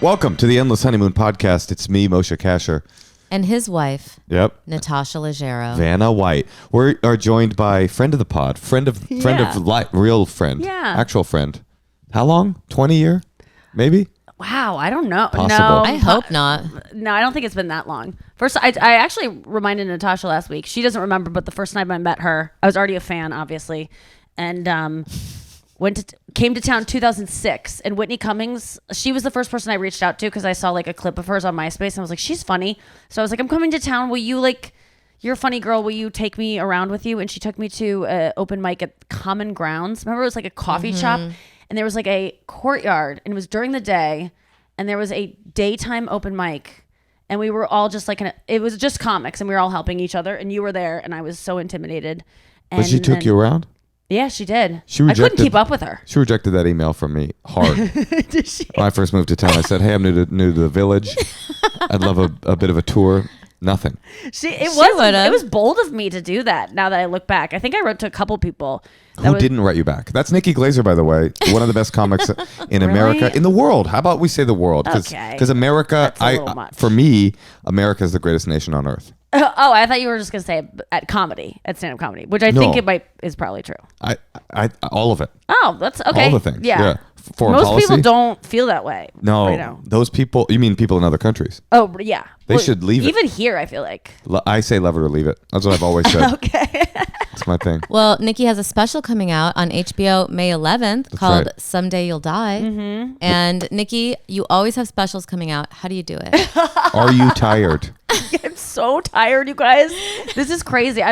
Welcome to the Endless Honeymoon podcast. It's me, Moshe Kasher. And his wife, Yep. Natasha Leggero. Vanna White. We are joined by friend of the pod, real friend, actual friend. How long? 20 year? Maybe? Wow, I don't know. Possible. No, I hope not. No, I don't think it's been that long. First, I actually reminded Natasha last week. She doesn't remember, but the first time I met her, I was already a fan, obviously, and came to town 2006. And Whitney Cummings, she was the first person I reached out to because I saw like a clip of hers on MySpace, and I was like, she's funny. So I was like, I'm coming to town. Will you you're a funny girl. Will you take me around with you? And she took me to an open mic at Common Grounds. Remember, it was like a coffee shop. And there was like a courtyard, and it was during the day, and there was a daytime open mic, and we were all just it was just comics, and we were all helping each other, and you were there, and I was so intimidated. But she took you around? Yeah, she did. I couldn't keep up with her. She rejected that email from me hard. Did she? When I first moved to town, I said, hey, I'm new to the village. I'd love a bit of a tour. Nothing. It was bold of me to do that. Now that I look back, I think I wrote to a couple people. Who didn't write you back? That's Nikki Glaser, by the way, one of the best comics in Really? America, in the world. How about we say the world? Because America, for me, America is the greatest nation on earth. Oh, I thought you were just gonna say at stand-up comedy, which I think is probably true. I all of it. Oh, that's okay. All the things. Yeah. Foreign Most policy? people don't feel that way. No, right now. Those people. You mean people in other countries? Oh, yeah. They should leave it. Even here, I feel like. I say love it or leave it. That's what I've always said. Okay. That's my thing. Well, Nikki has a special coming out on HBO May 11th called Someday You'll Die. Mm-hmm. And Nikki, you always have specials coming out. How do you do it? Are you tired? I'm so tired, you guys. This is crazy.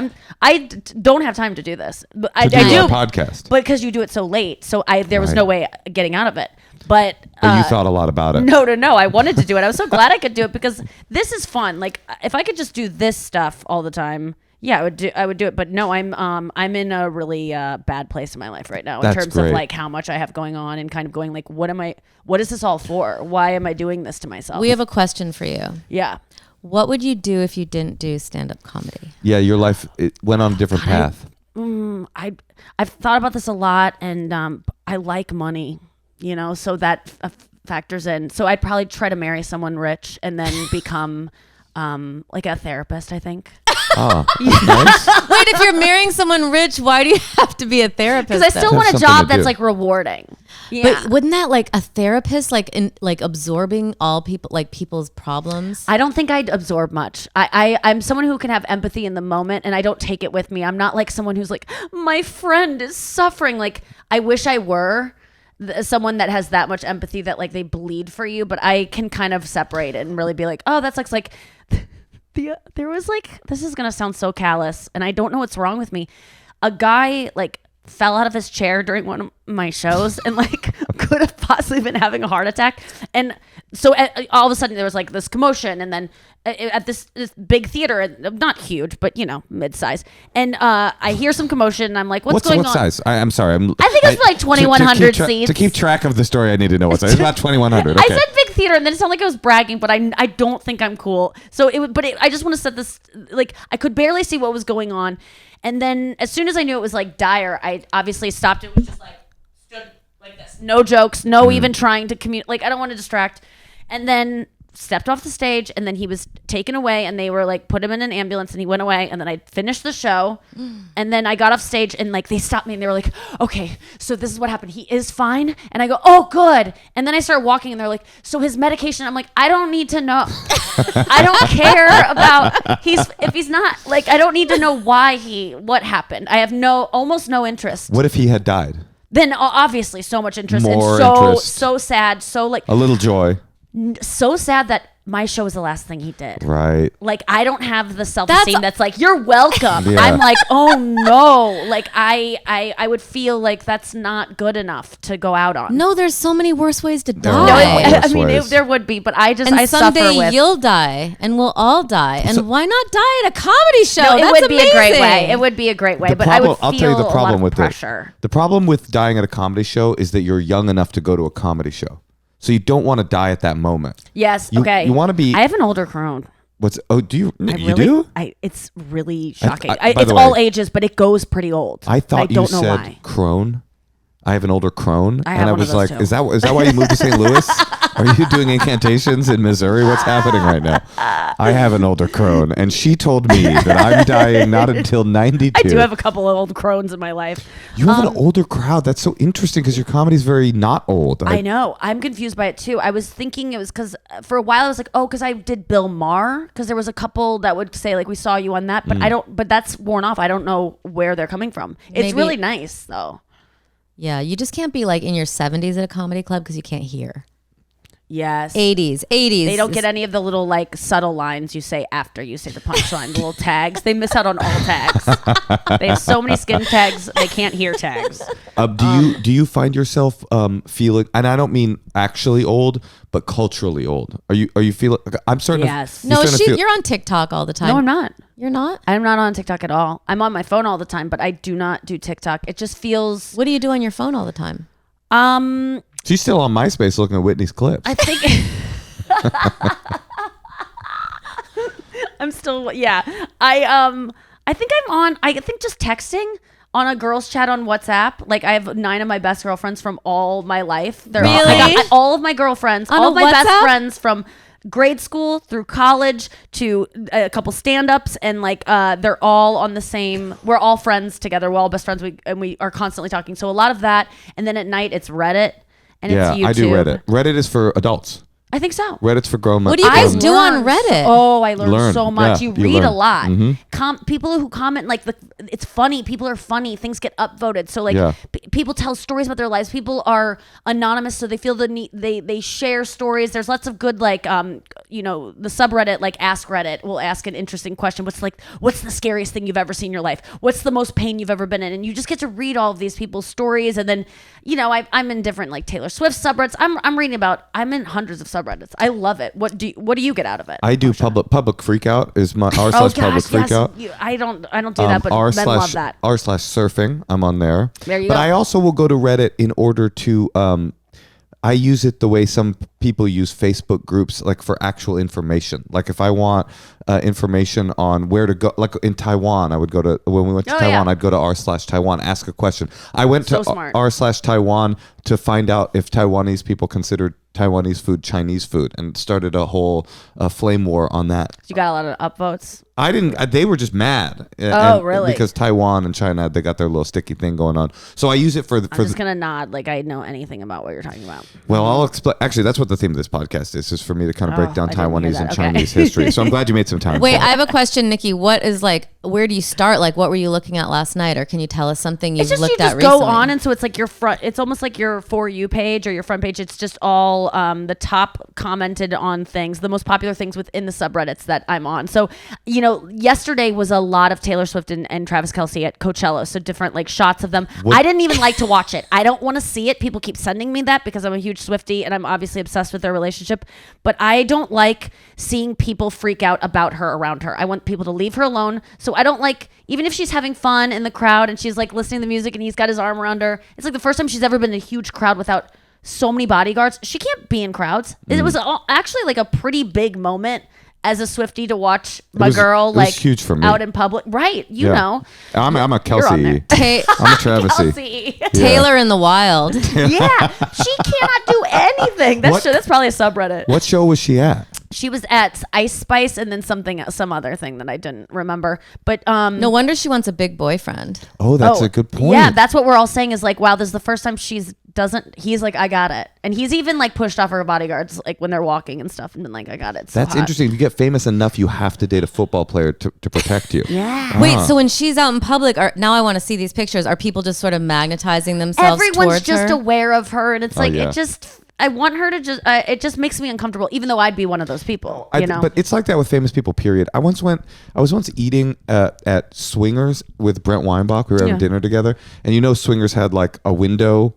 I don't have time to do this. I do our podcast, but because you do it so late, so there was no way getting out of it. But you thought a lot about it. No. I wanted to do it. I was so glad I could do it because this is fun. Like if I could just do this stuff all the time, yeah, I would do it. But no, I'm in a really bad place in my life right now in terms of like how much I have going on and kind of going like, what is this all for? Why am I doing this to myself? We have a question for you. Yeah. What would you do if you didn't do stand-up comedy? Yeah, your life went on a different path. I've thought about this a lot, and I like money, so that factors in. So I'd probably try to marry someone rich and then become like a therapist, I think. Oh, nice. Wait, if you're marrying someone rich, why do you have to be a therapist? Because I still want a job that's like rewarding. Yeah. But wouldn't that like a therapist like absorbing all people's problems? I don't think I'd absorb much. I'm someone who can have empathy in the moment, and I don't take it with me. I'm not like someone who's like, my friend is suffering. Like I wish I were someone that has that much empathy that like they bleed for you, but I can kind of separate it and really be like, oh, that's like there was like, this is gonna sound so callous, and I don't know what's wrong with me. A guy like fell out of his chair during one of my shows and like could have possibly been having a heart attack, and so all of a sudden there was like this commotion, and then at this big theater, not huge but mid-size, and I hear some commotion, and I'm like, what's going on? What size? I'm sorry. I think it's like 2,100 seats. To keep track of the story, I need to know what size. It's about 2,100. Okay. I said big theater, and then it sounded like I was bragging, but I don't think I'm cool. So I just want to set this, like, I could barely see what was going on. And then as soon as I knew it was like dire, I obviously stopped. It was just like stood like this, no jokes, no even trying to communicate. Like I don't want to distract. And then stepped off the stage, and then he was taken away, and they were like, put him in an ambulance, and he went away. And then I finished the show, and then I got off stage, and like they stopped me, and they were like, okay, so this is what happened. He is fine. And I go, oh, good. And then I started walking, and they're like, so his medication. I'm like, I don't need to know. I don't care about if he's not, like, I don't need to know what happened. I have almost no interest. What if he had died? Then obviously so much interest. More and interest. So sad. So like a little joy. So sad that my show was the last thing he did. Right. Like I don't have the self-esteem that's like, you're welcome. Yeah. I'm like, oh no. Like I would feel like that's not good enough to go out on. No, there's so many worse ways to die. There would be, but I someday suffer with. You'll die, and we'll all die. And why not die at a comedy show? No, That's it would be a great way. It would be a great way, but I would feel I'll tell you the problem a lot with of pressure. The problem with dying at a comedy show is that you're young enough to go to a comedy show. So you don't want to die at that moment. Yes. Okay. You want to be. I have an older crone. Do you? You do? It's really shocking. It's all ages, but it goes pretty old. I thought you said crone. I have an older crone, and I was like, "Is that why you moved to St. Louis?" Are you doing incantations in Missouri? What's happening right now? I have an older crone, and she told me that I'm dying not until 92. I do have a couple of old crones in my life. You have an older crowd. That's so interesting because your comedy's very not old. I know. I'm confused by it too. I was thinking it was because for a while I was like, oh, because I did Bill Maher, because there was a couple that would say like, we saw you on that, but I don't. But that's worn off. I don't know where they're coming from. It's really nice though. Yeah, you just can't be like in your 70s at a comedy club because you can't hear. Yes. 80s. They don't get any of the little like subtle lines you say after you say the punchline, the little tags. They miss out on all tags. They have so many skin tags, they can't hear tags. Do you find yourself feeling, and I don't mean actually old, but culturally old? Are you feeling? I'm starting. Yes. No, you're on TikTok all the time. No, I'm not. You're not? I'm not on TikTok at all. I'm on my phone all the time, but I do not do TikTok. It just feels. What do you do on your phone all the time? She's still on MySpace looking at Whitney's clips. I think I'm still I think I'm on just texting on a girls chat on WhatsApp. Like I have 9 of my best girlfriends from all my life. They're really? all of my girlfriends, on all of my WhatsApp? best friends from grade school through college to a couple stand-ups, and like they're all on the same, we're all friends together, we're all best friends, we are constantly talking. So a lot of that, and then at night it's Reddit and it's YouTube. I do Reddit. Reddit is for adults. I think so. Reddit's for grown men. What do you guys do on Reddit? I learned so much. Yeah, you read a lot. Mm-hmm. People who comment, like, it's funny. People are funny. Things get upvoted. So, like, people tell stories about their lives. People are anonymous, so they feel the need. They share stories. There's lots of good, like, the subreddit, like, Ask Reddit, will ask an interesting question. What's the scariest thing you've ever seen in your life? What's the most pain you've ever been in? And you just get to read all of these people's stories. And then, I'm in different, like, Taylor Swift subreddits. I'm in hundreds of subreddits. I love it. What do you get out of it? I do public freakout is my r/public freakout. I don't do that, but men love that. r/surfing. I'm on there. There you go. But I also will go to Reddit in order to I use it the way some people use Facebook groups, like for actual information. Like if I want information on where to go, like in Taiwan, when we went to Taiwan, I'd go to r/Taiwan, ask a question. I went to r/Taiwan to find out if Taiwanese people considered Taiwanese food Chinese food, and started a whole flame war on that. You got a lot of upvotes. I didn't. They were just mad. Really? Because Taiwan and China, they got their little sticky thing going on. So I use it for. I'm just gonna nod like I know anything about what you're talking about. Well, I'll explain. Actually, that's what the theme of this podcast is for me to kind of break down Taiwanese and Chinese history. So I'm glad you made some time. Wait, I have a question, Nikki. What is where do you start? Like, what were you looking at last night, or can you tell us something you've looked at recently? Go on, and so it's like your front. It's almost like your For You page or your front page. It's just all the top commented on things, the most popular things within the subreddits that I'm on. So, yesterday was a lot of Taylor Swift and Travis Kelce at Coachella. So different like shots of them. I didn't even like to watch it. I don't want to see it. People keep sending me that because I'm a huge Swiftie and I'm obviously obsessed with their relationship. But I don't like seeing people freak out about her around her. I want people to leave her alone. So I don't like, even if she's having fun in the crowd and she's like listening to the music and he's got his arm around her. It's like the first time she's ever been in a huge crowd without so many bodyguards. She can't be in crowds. It was actually like a pretty big moment as a Swiftie to watch my girl like huge for me. Out in public. Right. You know. I'm a Kelce. I'm a Travis. Taylor in the wild. Yeah. She cannot do anything. That's true. That's probably a subreddit. What show was she at? She was at Ice Spice and then some other thing that I didn't remember. But no wonder she wants a big boyfriend. Oh, that's a good point. Yeah, that's what we're all saying is like, wow, this is the first time he's like, I got it. And he's even like pushed off her bodyguards like when they're walking and stuff and been like, I got it. That's interesting. If you get famous enough, you have to date a football player to protect you. Yeah. Wait, so when she's out in public, now I want to see these pictures. Are people just sort of magnetizing themselves Everyone's towards her? just aware of her, and it's I want her to just, it just makes me uncomfortable, even though I'd be one of those people, But it's like that with famous people, period. I was once eating at Swingers with Brent Weinbach. We were having dinner together. And Swingers had like a window.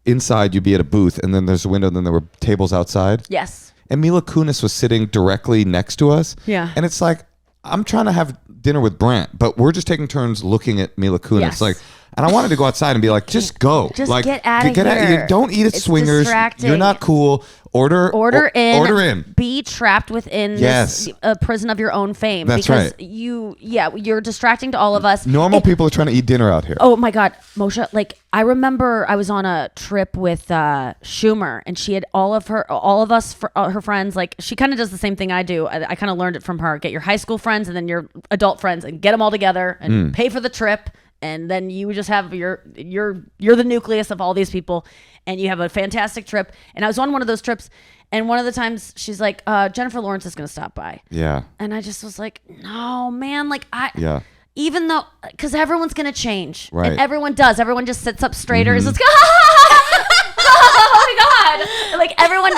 Inside, you'd be at a booth, and then there's a window, and then there were tables outside. Yes. And Mila Kunis was sitting directly next to us. Yeah. And it's like, I'm trying to have dinner with Brent, but we're just taking turns looking at Mila Kunis. Yes. Like, And I wanted to go outside and be like, just go. Just like, get out of here. Don't eat at It's swingers. distracting. You're not cool. Order in. Be trapped within this prison of your own fame. That's because right. you're distracting to all of us. Normal people are trying to eat dinner out here. Oh my God, Moshe! Like I remember, I was on a trip with Schumer, and she had all of her friends. Like she kind of does the same thing I do. I kind of learned it from her. Get your high school friends and then your adult friends, and get them all together and pay for the trip. And then you just have you're the nucleus of all these people, and you have a fantastic trip. And I was on one of those trips, and one of the times she's like, Jennifer Lawrence is going to stop by. Yeah. And I just was like, no, man, like even though, because everyone's going to change. Right. And everyone does. Everyone just sits up straighter. It's like, oh my God. Like everyone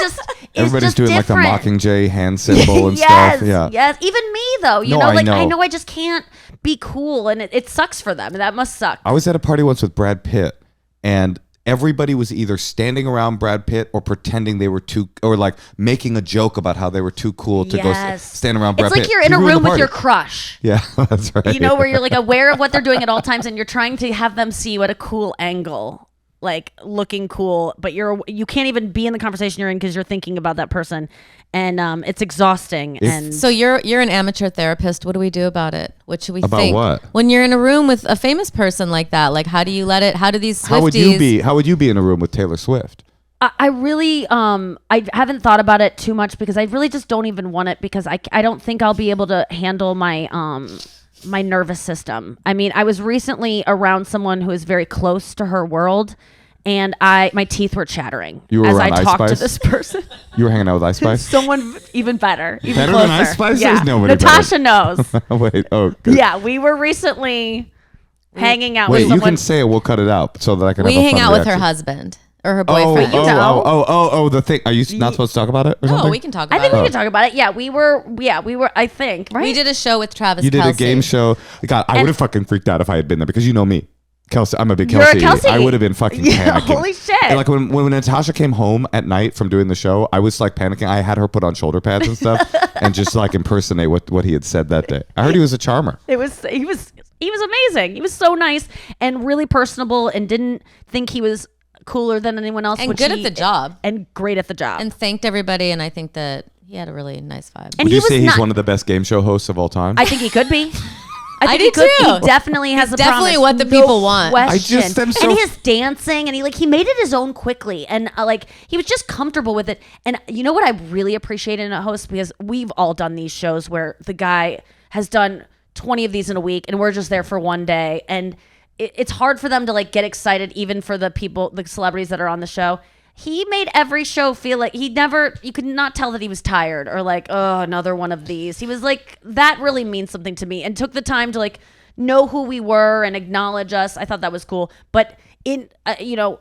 Everybody's just doing different. like the Mockingjay hand symbol and yes, stuff. Yeah. Yes. Even me though, you No, know, I like know. I know I just can't be cool, and it sucks for them. That must suck. I was at a party once with Brad Pitt, and everybody was either standing around Brad Pitt or pretending they were too, or like making a joke about how they were too cool to go stand around Brad Pitt. It's like you're in He a ruined room the with your party. crush. Yeah, that's right. You know, where you're like aware of what they're doing at all times, and you're trying to have them see you at a cool angle, like looking cool, but you can't even be in the conversation you're in because you're thinking about that person, and it's exhausting. And So you're an amateur therapist. What do we do about it? What should we About think? what? When you're in a room with a famous person like that, like how do you let it? How do these Swifties? How would you be in a room with Taylor Swift? I really I haven't thought about it too much because I really just don't even want it because I don't think I'll be able to handle my my nervous system. I mean, I was recently around someone who is very close to her world, and my teeth were chattering You were as I around Ice talked to Spice? this person. You were hanging out with Ice Spice? Someone even better, even Better closer. than Ice Spice? Yeah. There's nobody Natasha knows. Wait, oh. Good. Yeah, we were recently hanging out Wait, with you someone. can say it. We'll cut it out so that I can We have a hang fun out with her reaction. husband or her boyfriend. The thing. Are you not supposed to talk about it or No, something? we can talk I about think it. we can talk about it. Yeah, we were. I think right. We did a show with Travis You did Kelce. a game show. God, I would have fucking freaked out if I had been there because you know me. Kelce, I'm a big You're a Kelce. Kelce. I would have been fucking Yeah, panicking. holy shit. And like when Natasha came home at night from doing the show, I was like panicking. I had her put on shoulder pads and stuff and just like impersonate what he had said that day. I heard he was a charmer. He was amazing. He was so nice and really personable and didn't think he was cooler than anyone else. And which good at the job. And great at the job. And thanked everybody. And I think that he had a really nice vibe. And Would he you was say he's not- one of the best game show hosts of all time? I think he could be. I think do he could. too. He definitely has He's a definitely promise. what the No people want. question. I just am so- and his dancing, and he made it his own quickly, and he was just comfortable with it. And you know what I really appreciate in a host, because we've all done these shows where the guy has done 20 of these in a week, and we're just there for one day, and it's hard for them to like get excited, even for the celebrities that are on the show. He made every show feel like you could not tell that he was tired or like, oh, another one of these. He was like, that really means something to me, and took the time to like know who we were and acknowledge us. I thought that was cool. But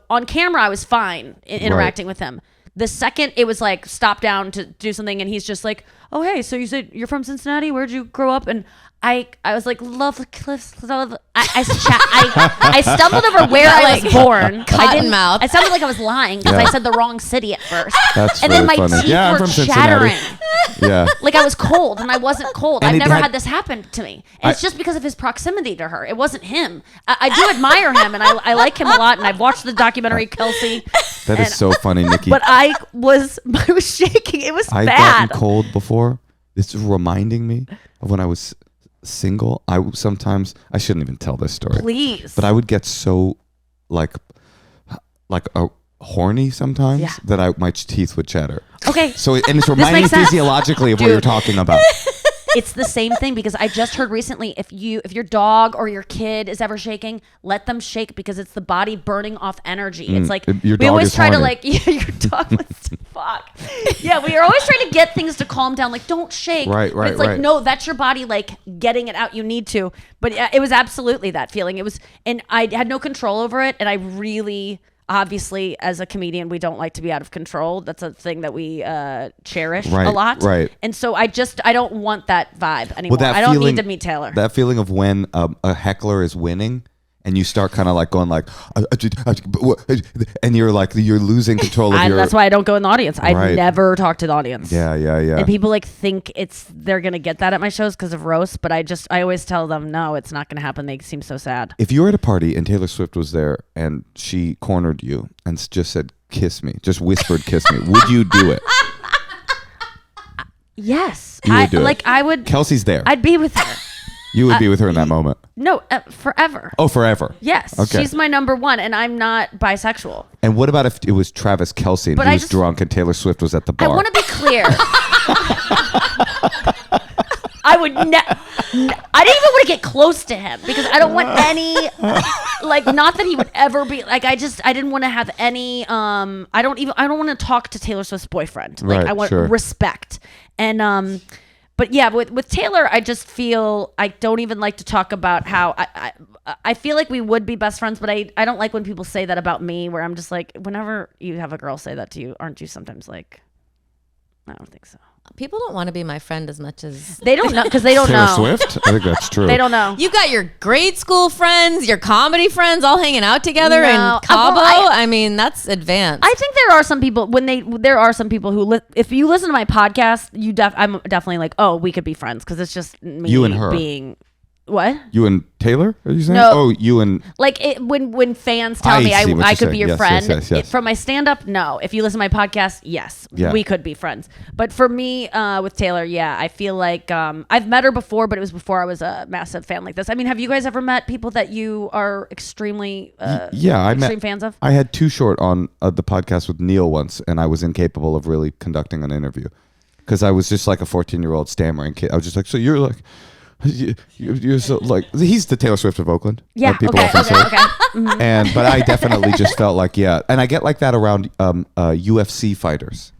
on camera, I was fine interacting with him. The second it was like stop down to do something, and he's just like, oh, hey, so you said you're from Cincinnati? Where'd you grow up? And I was like, love the cliffs. I stumbled over where I was born. Cottonmouth. I sounded like I was lying because I said the wrong city at first. That's and really then my funny. teeth Yeah, I'm were from Cincinnati. chattering. Yeah. Like I was cold, and I wasn't cold. And I've it never had- had this happen to me. And it's just because of his proximity to her. It wasn't him. I do admire him, and I like him a lot. And I've watched the documentary Kelce. That is so funny, Nikki. But I was shaking. It was I've bad. gotten cold before. This is reminding me of when I was single. I shouldn't even tell this story. Please. But I would get so like horny sometimes that my teeth would chatter. Okay. So and it's reminding me makes sense. physiologically of what you're talking about. It's the same thing, because I just heard recently, if your dog or your kid is ever shaking, let them shake, because it's the body burning off energy. It's like your we dog always is try to horny. like your dog wants to fuck. Yeah, we are always trying to get things to calm down, like don't shake. Right, But it's like no, that's your body like getting it out. You need to. But it was absolutely that feeling. It was, and I had no control over it, and I really. Obviously, as a comedian, we don't like to be out of control. That's a thing that we cherish a lot. Right. And so I don't want that vibe anymore. That I don't feeling- need to meet Taylor. That feeling of when a heckler is winning and you start kind of like going like, and you're losing control of your. That's why I don't go in the audience. I Right. never talk to the audience. Yeah. And people like think they're gonna get that at my shows because of roast, but I always tell them no, it's not gonna happen. They seem so sad. If you were at a party and Taylor Swift was there and she cornered you and just said, "Kiss me," just whispered, "Kiss me," would you do it? Yes, You would do it. I would. Kelsey's there. I'd be with her. You would be with her in that moment. No, forever. Oh, forever. Yes, Okay. she's my number one, and I'm not bisexual. And what about if it was Travis Kelce and But he I was just- drunk and Taylor Swift was at the bar? I want to be clear. I would I didn't even want to get close to him because I don't want any, like, not that he would ever be like. I didn't want to have any. I don't want to talk to Taylor Swift's boyfriend. Like, Right, I want sure. respect. And but yeah, with Taylor, I just feel I don't even like to talk about how I feel like we would be best friends, but I don't like when people say that about me. Where I'm just like, whenever you have a girl say that to you, aren't you sometimes like, I don't think so. People don't want to be my friend as much as They don't know because they don't Taylor know. Swift? I think that's true. They don't know. you got your grade school friends, your comedy friends, all hanging out together No. in Cabo. Well, I mean, that's advanced. I think there are some people there are some people who if you listen to my podcast, I'm definitely like, oh, we could be friends because it's just me You and her. being what? You and Taylor? Are you saying? No. Oh, you and Like when fans tell I me see what I you're could be saying. your Yes, friend. yes. From my stand up, no. If you listen to my podcast, yes, Yeah. we could be friends. But for me, with Taylor, yeah, I feel like I've met her before, but it was before I was a massive fan like this. I mean, have you guys ever met people that you are extremely extreme fans of? I had Too Short on the podcast with Neil once, and I was incapable of really conducting an interview because I was just like a 14-year-old stammering kid. I was just like, so you're like. You're so like he's the Taylor Swift of Oakland. Yeah. People Okay. often say. Mm-hmm. But I definitely just felt like and I get like that around UFC fighters.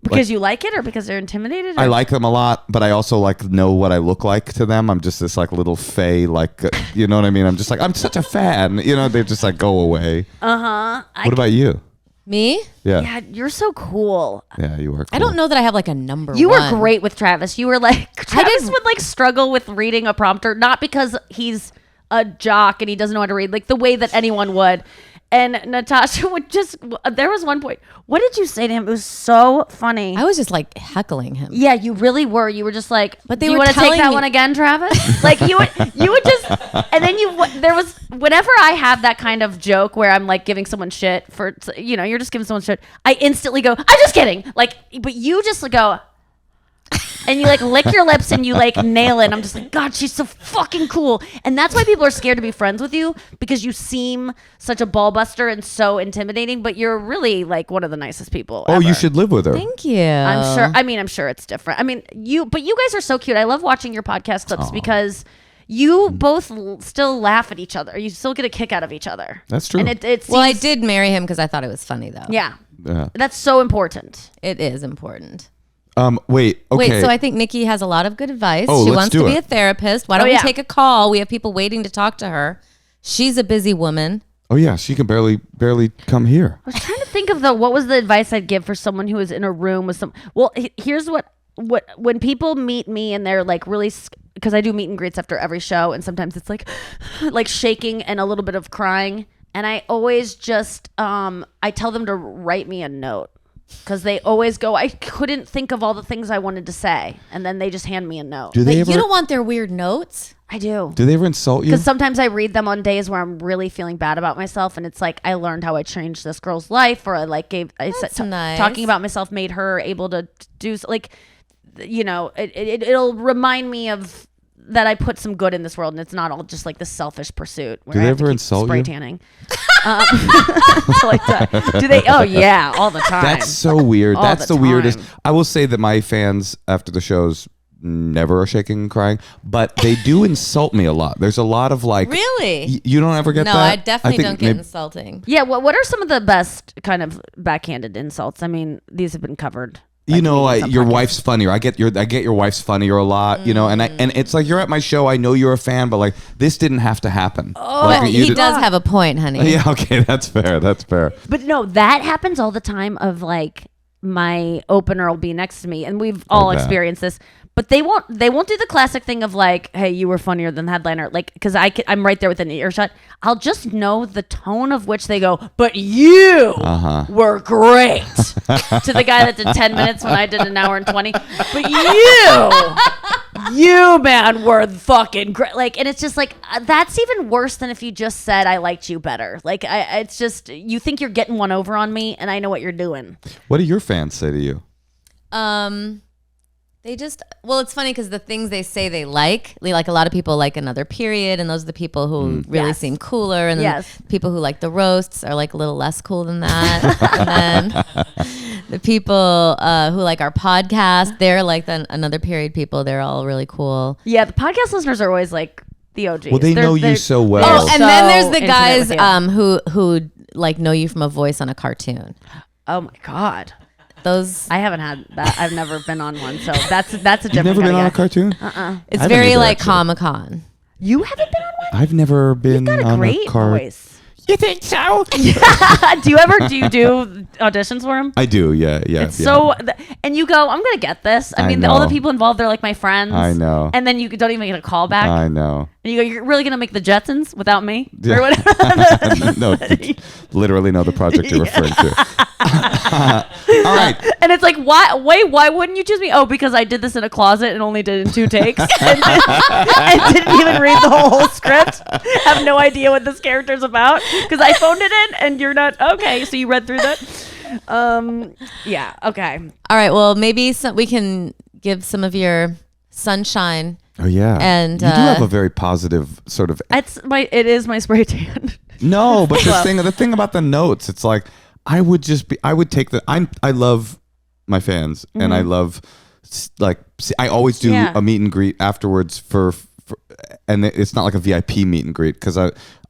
Because you like it or because they're intimidated? Or? I like them a lot, but I also like know what I look like to them. I'm just this like little fey, like you know what I mean. I'm just like I'm such a fan. You know, they just like go away. What about you? Me? Yeah, you're so cool. Yeah, you are. Cool. I don't know that I have like a number You one. were great with Travis. You were like Travis would like struggle with reading a prompter, not because he's a jock and he doesn't know how to read, like the way that anyone would. And Natasha would just. There was one point. What did you say to him? It was so funny. I was just like heckling him. Yeah, you really were. You were just like, But they do you were want to take telling that me- one again, Travis? Like you would just, and then there was whenever I have that kind of joke where I'm like giving someone shit for, you're just giving someone shit. I instantly go, I'm just kidding. Like, but you just go, and you like lick your lips and you like nail it. And I'm just like, God, she's so fucking cool. And that's why people are scared to be friends with you because you seem such a ball buster and so intimidating, but you're really like one of the nicest people. Oh, ever. you should live with her. Thank you. I'm sure it's different. I mean, you guys are so cute. I love watching your podcast clips because you both still laugh at each other. You still get a kick out of each other. That's true. And it Well, I seems- did marry him because I thought it was funny, though. Yeah. Yeah. That's so important. It is important. Wait. Okay. Wait, so I think Nikki has a lot of good advice. Oh, She let's wants do to be it. a therapist. Why don't yeah. we take a call? We have people waiting to talk to her. She's a busy woman. Oh yeah, she can barely come here. I was trying to think of what was the advice I'd give for someone who is in a room with some. Well, here's what when people meet me and they're like really, because I do meet and greets after every show, and sometimes it's like shaking and a little bit of crying, and I always just I tell them to write me a note. Because they always go, I couldn't think of all the things I wanted to say. And then they just hand me a note. Do But they you ever? don't want their weird notes. I do. Do they ever insult you? Because sometimes I read them on days where I'm really feeling bad about myself. And it's like, I learned how I changed this girl's life. Or I like That's nice. talking about myself made her able to do, it'll remind me of that I put some good in this world, and it's not all just like the selfish pursuit. Where Do I they have to ever keep insult spray you? tanning. Like that. Do they? Oh yeah, all the time. That's so weird. All That's the the weirdest. time. I will say that my fans after the shows never are shaking and crying, but they do insult me a lot. There's a lot of like. Really? You don't ever get No, that? I definitely think don't get maybe- insulting. Yeah. What are some of the best kind of backhanded insults? I mean, these have been covered. by You know, comedians on your podcasts. wife's funnier. I get your wife's funnier a lot. You know, and it's like you're at my show. I know you're a fan, but like this didn't have to happen. Oh, like, But you he did- does have a point, honey. Yeah, okay, that's fair. That's fair. But no, that happens all the time. Of like my opener will be next to me, and we've all that. experienced this. But they won't do the classic thing of like, hey, you were funnier than the headliner. Like, because I'm right there within the earshot. I'll just know the tone of which they go, but you were great. To the guy that did 10 minutes when I did an hour and 20. But you, man, were fucking great. Like, and it's just like, that's even worse than if you just said I liked you better. Like, it's just, you think you're getting one over on me, and I know what you're doing. What do your fans say to you? They just, well, it's funny because the things they say they like a lot of people like Another Period, and those are the people who really seem cooler, and then people who like the roasts are like a little less cool than that. And then the people who like our podcast, they're like the Another Period people. They're all really cool. Yeah, the podcast listeners are always like the OGs. Well, they know you so well. Oh, and then there's the guys who like know you from a voice on a cartoon. Oh my God. Those I haven't had that. I've never been on one, so that's a different. You've never been on a cartoon? It's very like Comic-Con. You haven't been on one? I've never been You've got on a great a cartoon. voice. You think so? Do you do auditions for him? I do, yeah. So, and you go, I'm gonna get this. I mean, all the people involved, they're like my friends. I know. And then you don't even get a call back. I know. And you go, you're really gonna make the Jetsons without me, Yeah. or whatever. No, literally know the project you're referring to. All right. And it's like, why wouldn't you choose me? Oh, because I did this in a closet and only did it in 2 takes, and didn't even read the whole script. Have no idea what this character's about because I phoned it in, and you're not okay. So you read through that. Yeah. Okay. All right. Well, maybe we can give some of your sunshine. Oh yeah. And you do have a very positive sort of. It is my spray tan. No, but the thing about the notes, it's like I would take I love my fans, and I love I always do a meet and greet afterwards for and it's not like a VIP meet and greet because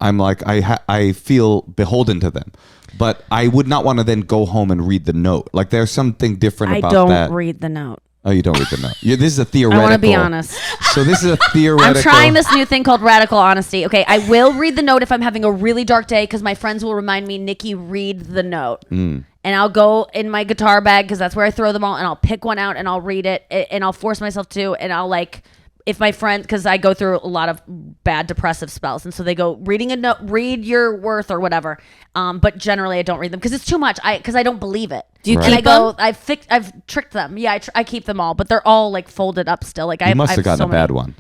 I'm like I feel beholden to them, but I would not want to then go home and read the note. Like there's something different about that. I don't read the note. Oh, you don't read the note. This is a theoretical. I want to be honest. So this is a theoretical. I'm trying this new thing called radical honesty. Okay, I will read the note if I'm having a really dark day because my friends will remind me, Nikki, read the note. And I'll go in my guitar bag because that's where I throw them all, and I'll pick one out and I'll read it, and I'll force myself to, and I'll like, if my friend, because I go through a lot of bad depressive spells, and so they go, reading a note, read your worth or whatever. But generally I don't read them because it's too much. Because I don't believe it. Do you Right. keep And I go, them? I've tricked them. Yeah, I keep them all, but they're all like folded up still. Like You must have gotten a bad one.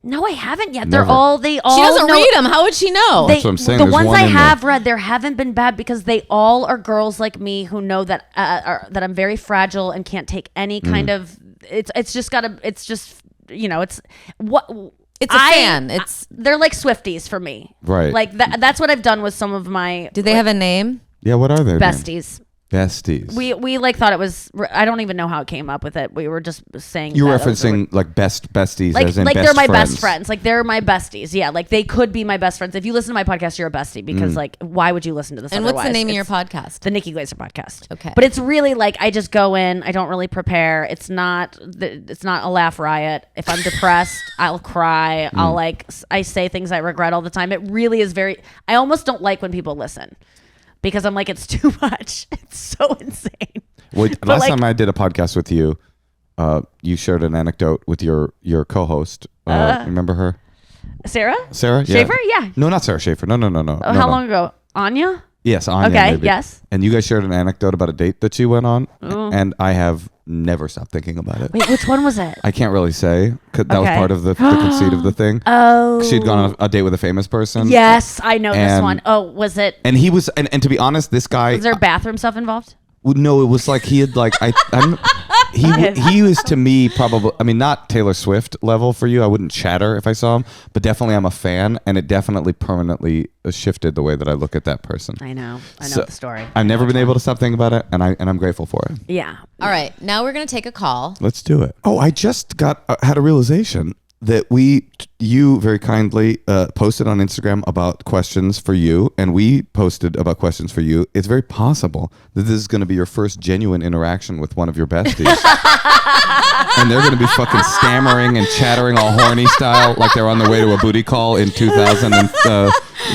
No, I haven't yet. Never. They all. She doesn't read them. How would she know? That's what I'm saying. The There's ones one I in have there. read, there haven't been bad because they all are girls like me who know that that I'm very fragile and can't take any kind of. It's just gotta. It's just it's what. It's a fan. They're like Swifties for me. Right. Like that's what I've done with some of my. Do they have a name? Yeah, what are their names? Besties. Besties. We like thought it was. I don't even know how it came up with it. We were just saying. You're that it was referencing like besties, like as in like best they're my friends. best friends. Like they're my besties. Yeah, like they could be my best friends. If you listen to my podcast, you're a bestie because like why would you listen to this? And what's the otherwise? name of your It's podcast? The Nikki Glaser podcast. Okay. But it's really like I just go in. I don't really prepare. It's not a laugh riot. If I'm depressed, I'll cry. I say things I regret all the time. It really is very. I almost don't like when people listen. Because I'm like, it's too much. It's so insane. Well, last time I did a podcast with you, you shared an anecdote with your co-host. Remember her? Sarah? Sarah? Schaefer? Yeah. No, not Sarah Schaefer. No. How long ago? Anya? Yes, Anya. Okay, maybe. yes. And you guys shared an anecdote about a date that you went on, and I have never stopped thinking about it. Wait, which one was it? I can't really say. 'Cause that was Okay. part of the conceit of the thing. Oh. She'd gone on a date with a famous person. Yes, I know this And- one. Oh, was it? And he was, and to be honest, this guy. Was there bathroom stuff involved? No, it was like he had like he was to me probably, I mean, not Taylor Swift level for you. I wouldn't chatter if I saw him, but definitely I'm a fan, and it definitely permanently shifted the way that I look at that person. I know So, the story. I've never been able to stop thinking about it, and I'm grateful for it. Yeah. All right. Now we're going to take a call. Let's do it. Oh, I just had a realization that you very kindly posted on Instagram about questions for you, and we posted about questions for you. It's very possible that this is going to be your first genuine interaction with one of your besties. And they're going to be fucking stammering and chattering all horny style like they're on their way to a booty call in 2000 and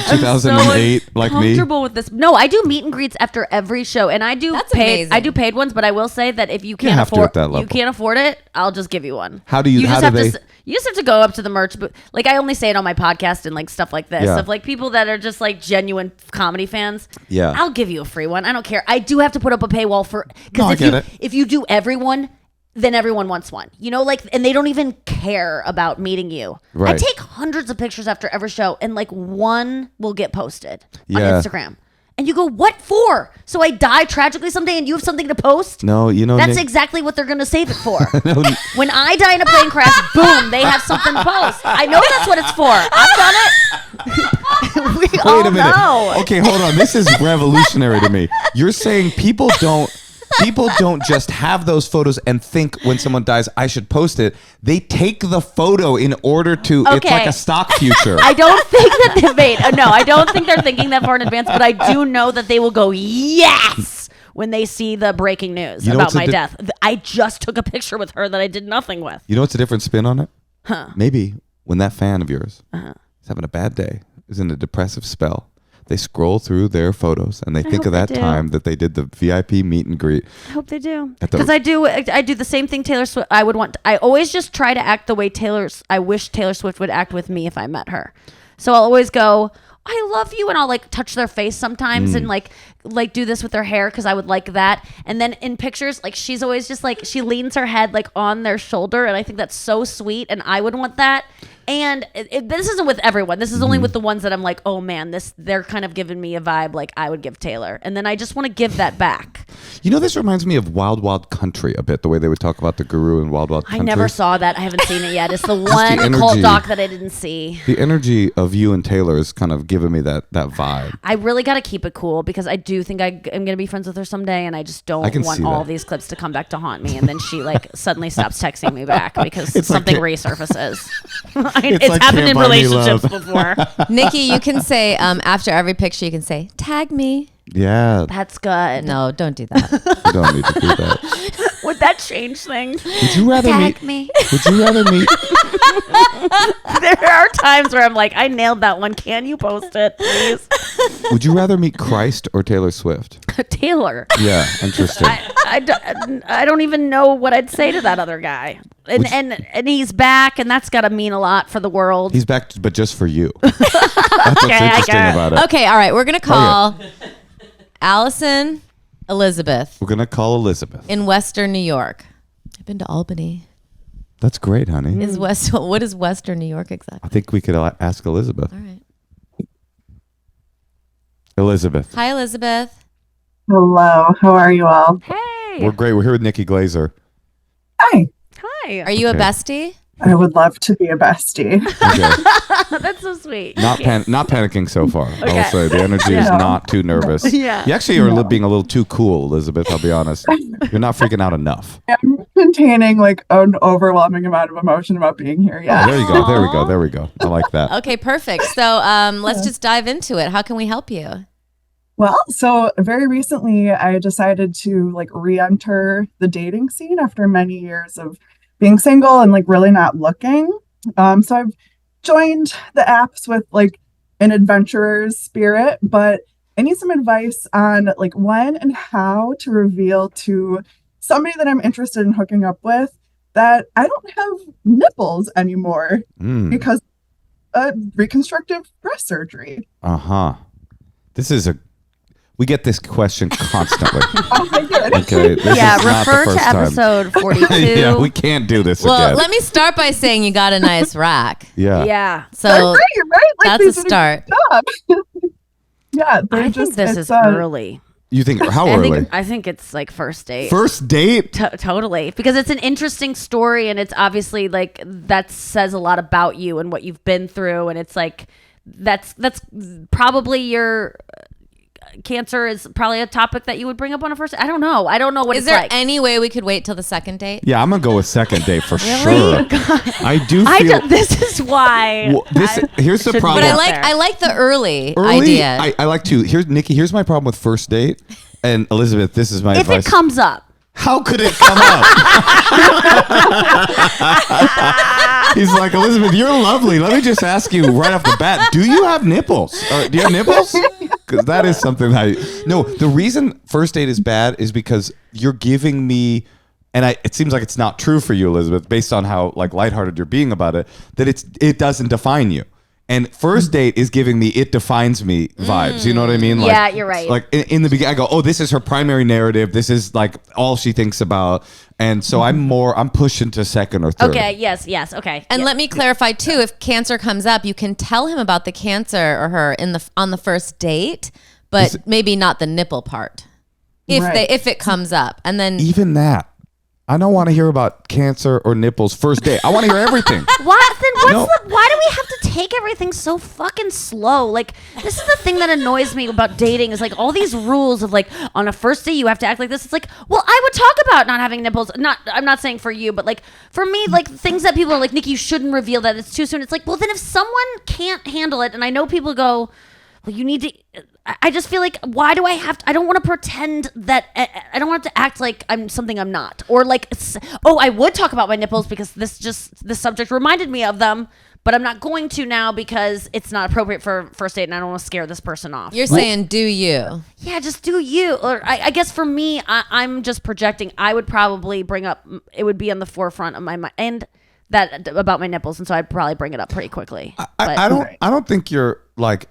2008, so like me. Comfortable with this? No, I do meet and greets after every show, and I do That's paid. amazing. I do paid ones, but I will say that if you have can't to afford, at that level. you can't afford it, I'll just give you one. How do you? How just do have they? to. You just have to go up to the merch, but like I only say it on my podcast and like stuff like this, Yeah. of like people that are just like genuine comedy fans. Yeah. I'll give you a free one. I don't care. I do have to put up a paywall for No, I get it. if you do everyone, then everyone wants one. You know, like, and they don't even care about meeting you. Right. I take hundreds of pictures after every show, and like one will get posted on Yeah. Instagram. And you go, what for? So I die tragically someday and you have something to post? No, you know. That's Nick, exactly what they're going to save it for. When I die in a plane crash, boom, they have something to post. I know that's what it's for. I've done it. We all Wait a minute. know. Okay, hold on. This is revolutionary to me. You're saying people don't just have those photos and think when someone dies, I should post it. They take the photo in order to. It's Okay. like a stock future. I don't think that they made. No, I don't think they're thinking that far in advance, but I do know that they will go, yes, when they see the breaking news You know about what's a my death. I just took a picture with her that I did nothing with. You know what's a different spin on it? Maybe when that fan of yours is having a bad day, is in a depressive spell, they scroll through their photos and they think of hope that they do. time that they did the VIP meet and greet. I hope they do. At the- Because I do the same thing Taylor Swift. I always just try to act the way I wish Taylor Swift would act with me if I met her. So I'll always go, I love you, and I'll like touch their face sometimes and like do this with their hair because I would like that. And then in pictures, like she's always just like she leans her head like on their shoulder, and I think that's so sweet, and I would want that. And this isn't with everyone. This is only with the ones that I'm like, oh man, they're kind of giving me a vibe like I would give Taylor, and then I just want to give that back. You know, this reminds me of Wild Wild Country a bit, the way they would talk about the guru in Wild Wild I Country. never saw that. I haven't seen it yet. It's the one energy. cult doc that I didn't see. The energy of you and Taylor is kind of giving me that vibe. I really got to keep it cool because I do think I'm going to be friends with her someday, and I just don't can want see all that. these clips to come back to haunt me, and then she like suddenly stops texting me back because It's like something Can't- resurfaces. It's It's like happened Can't in Buy Me relationships Love. before. Nikki, you can say after every picture, you can say tag me. Yeah, That's good. No, don't do that. you don't need to do that. Would that change things? Would you rather Tag meet? me. Would you rather meet? There are times where I'm like, I nailed that one. Can you post it, please? Would you rather meet Christ or Taylor Swift? Taylor. Yeah, interesting. I don't even know what I'd say to that other guy. And he's back, and that's got to mean a lot for the world. He's back, but just for you. That's what's Okay, I interesting get it. about it. Okay, all right. We're going to call Allison Elizabeth We're gonna call Elizabeth. in Western New York. I've been to Albany. That's great, honey. What is Western New York exactly? I think we could ask Elizabeth. All right. Elizabeth. Hi, Elizabeth. Hello, how are you all? Hey. We're great. We're here with Nikki Glaser. Hi, Hi. Are you Okay. a bestie? I would love to be a bestie. Okay. That's so sweet. not panicking so far. I will Okay. say the energy is No. not too nervous. Yeah. You actually are being a little too cool, Elizabeth. I'll be honest. You're not freaking out enough. I'm containing like an overwhelming amount of emotion about being here. Oh, Yeah. there you go. There we go. There we go. I like that. Okay, perfect. So let's just dive into it. How can we help you? Well, so very recently I decided to like re-enter the dating scene after many years of being single and like really not looking. So I've joined the apps with like an adventurer's spirit, but I need some advice on like when and how to reveal to somebody that I'm interested in hooking up with that I don't have nipples anymore because of reconstructive breast surgery. We get this question constantly. Oh my goodness. Okay. This Yeah, is not the refer first to time. episode 42. Yeah, we can't do this Well, again. let me start by saying you got a nice rack. Yeah. Yeah. So They're great, right? Like, that's they a did start. good job. Yeah, they're I think just, this it's, is early. You think how I early? think it's like first date. First date? Totally, because it's an interesting story, and it's obviously like that says a lot about you and what you've been through, and it's like that's probably your cancer is probably a topic that you would bring up on a first. I don't know what Is it's there like. any way we could wait till the second date? Yeah, I'm gonna go with second date for sure. Really? I do feel. This is why. Well, here's the should problem. But I out like there. I like the early Early, idea. I like to. Here's Nikki. Here's my problem with first date. And Elizabeth, this is my if advice. it comes up. How could it come up? He's like, Elizabeth, you're lovely. Let me just ask you right off the bat, do you have nipples? Do you have nipples? Because that is something no, the reason first date is bad is because you're giving me, and it seems like it's not true for you, Elizabeth, based on how like lighthearted you're being about it, that it doesn't define you. And first date is giving me it defines me vibes. You know what I mean? Yeah, you're right. Like in the beginning, I go, oh, this is her primary narrative. This is like all she thinks about. And so I'm pushing to second or third. Okay, yes, okay. And let me clarify too, if cancer comes up, you can tell him about the cancer or her on the first date, but maybe not the nipple part. If it comes up. And then even that. I don't want to hear about cancer or nipples first date. I want to hear everything. What? Then why do we have to take everything so fucking slow? Like, this is the thing that annoys me about dating is like all these rules of like on a first date you have to act like this. It's like, well, I would talk about not having nipples. I'm not saying for you, but like for me, like things that people are like, Nikki, you shouldn't reveal that. It's too soon. It's like, well, then if someone can't handle it, and I know people go, well, you need to. I just feel like, why do I have to? I don't want to pretend that. I don't want to act like I'm something I'm not. Or like, I would talk about my nipples because this subject reminded me of them, but I'm not going to now because it's not appropriate for first date and I don't want to scare this person off. You're saying, do you? Yeah, just do you. Or I guess for me, I'm just projecting. I would probably bring up, it would be on the forefront of my mind. And that about my nipples. And so I'd probably bring it up pretty quickly. I don't think you're like,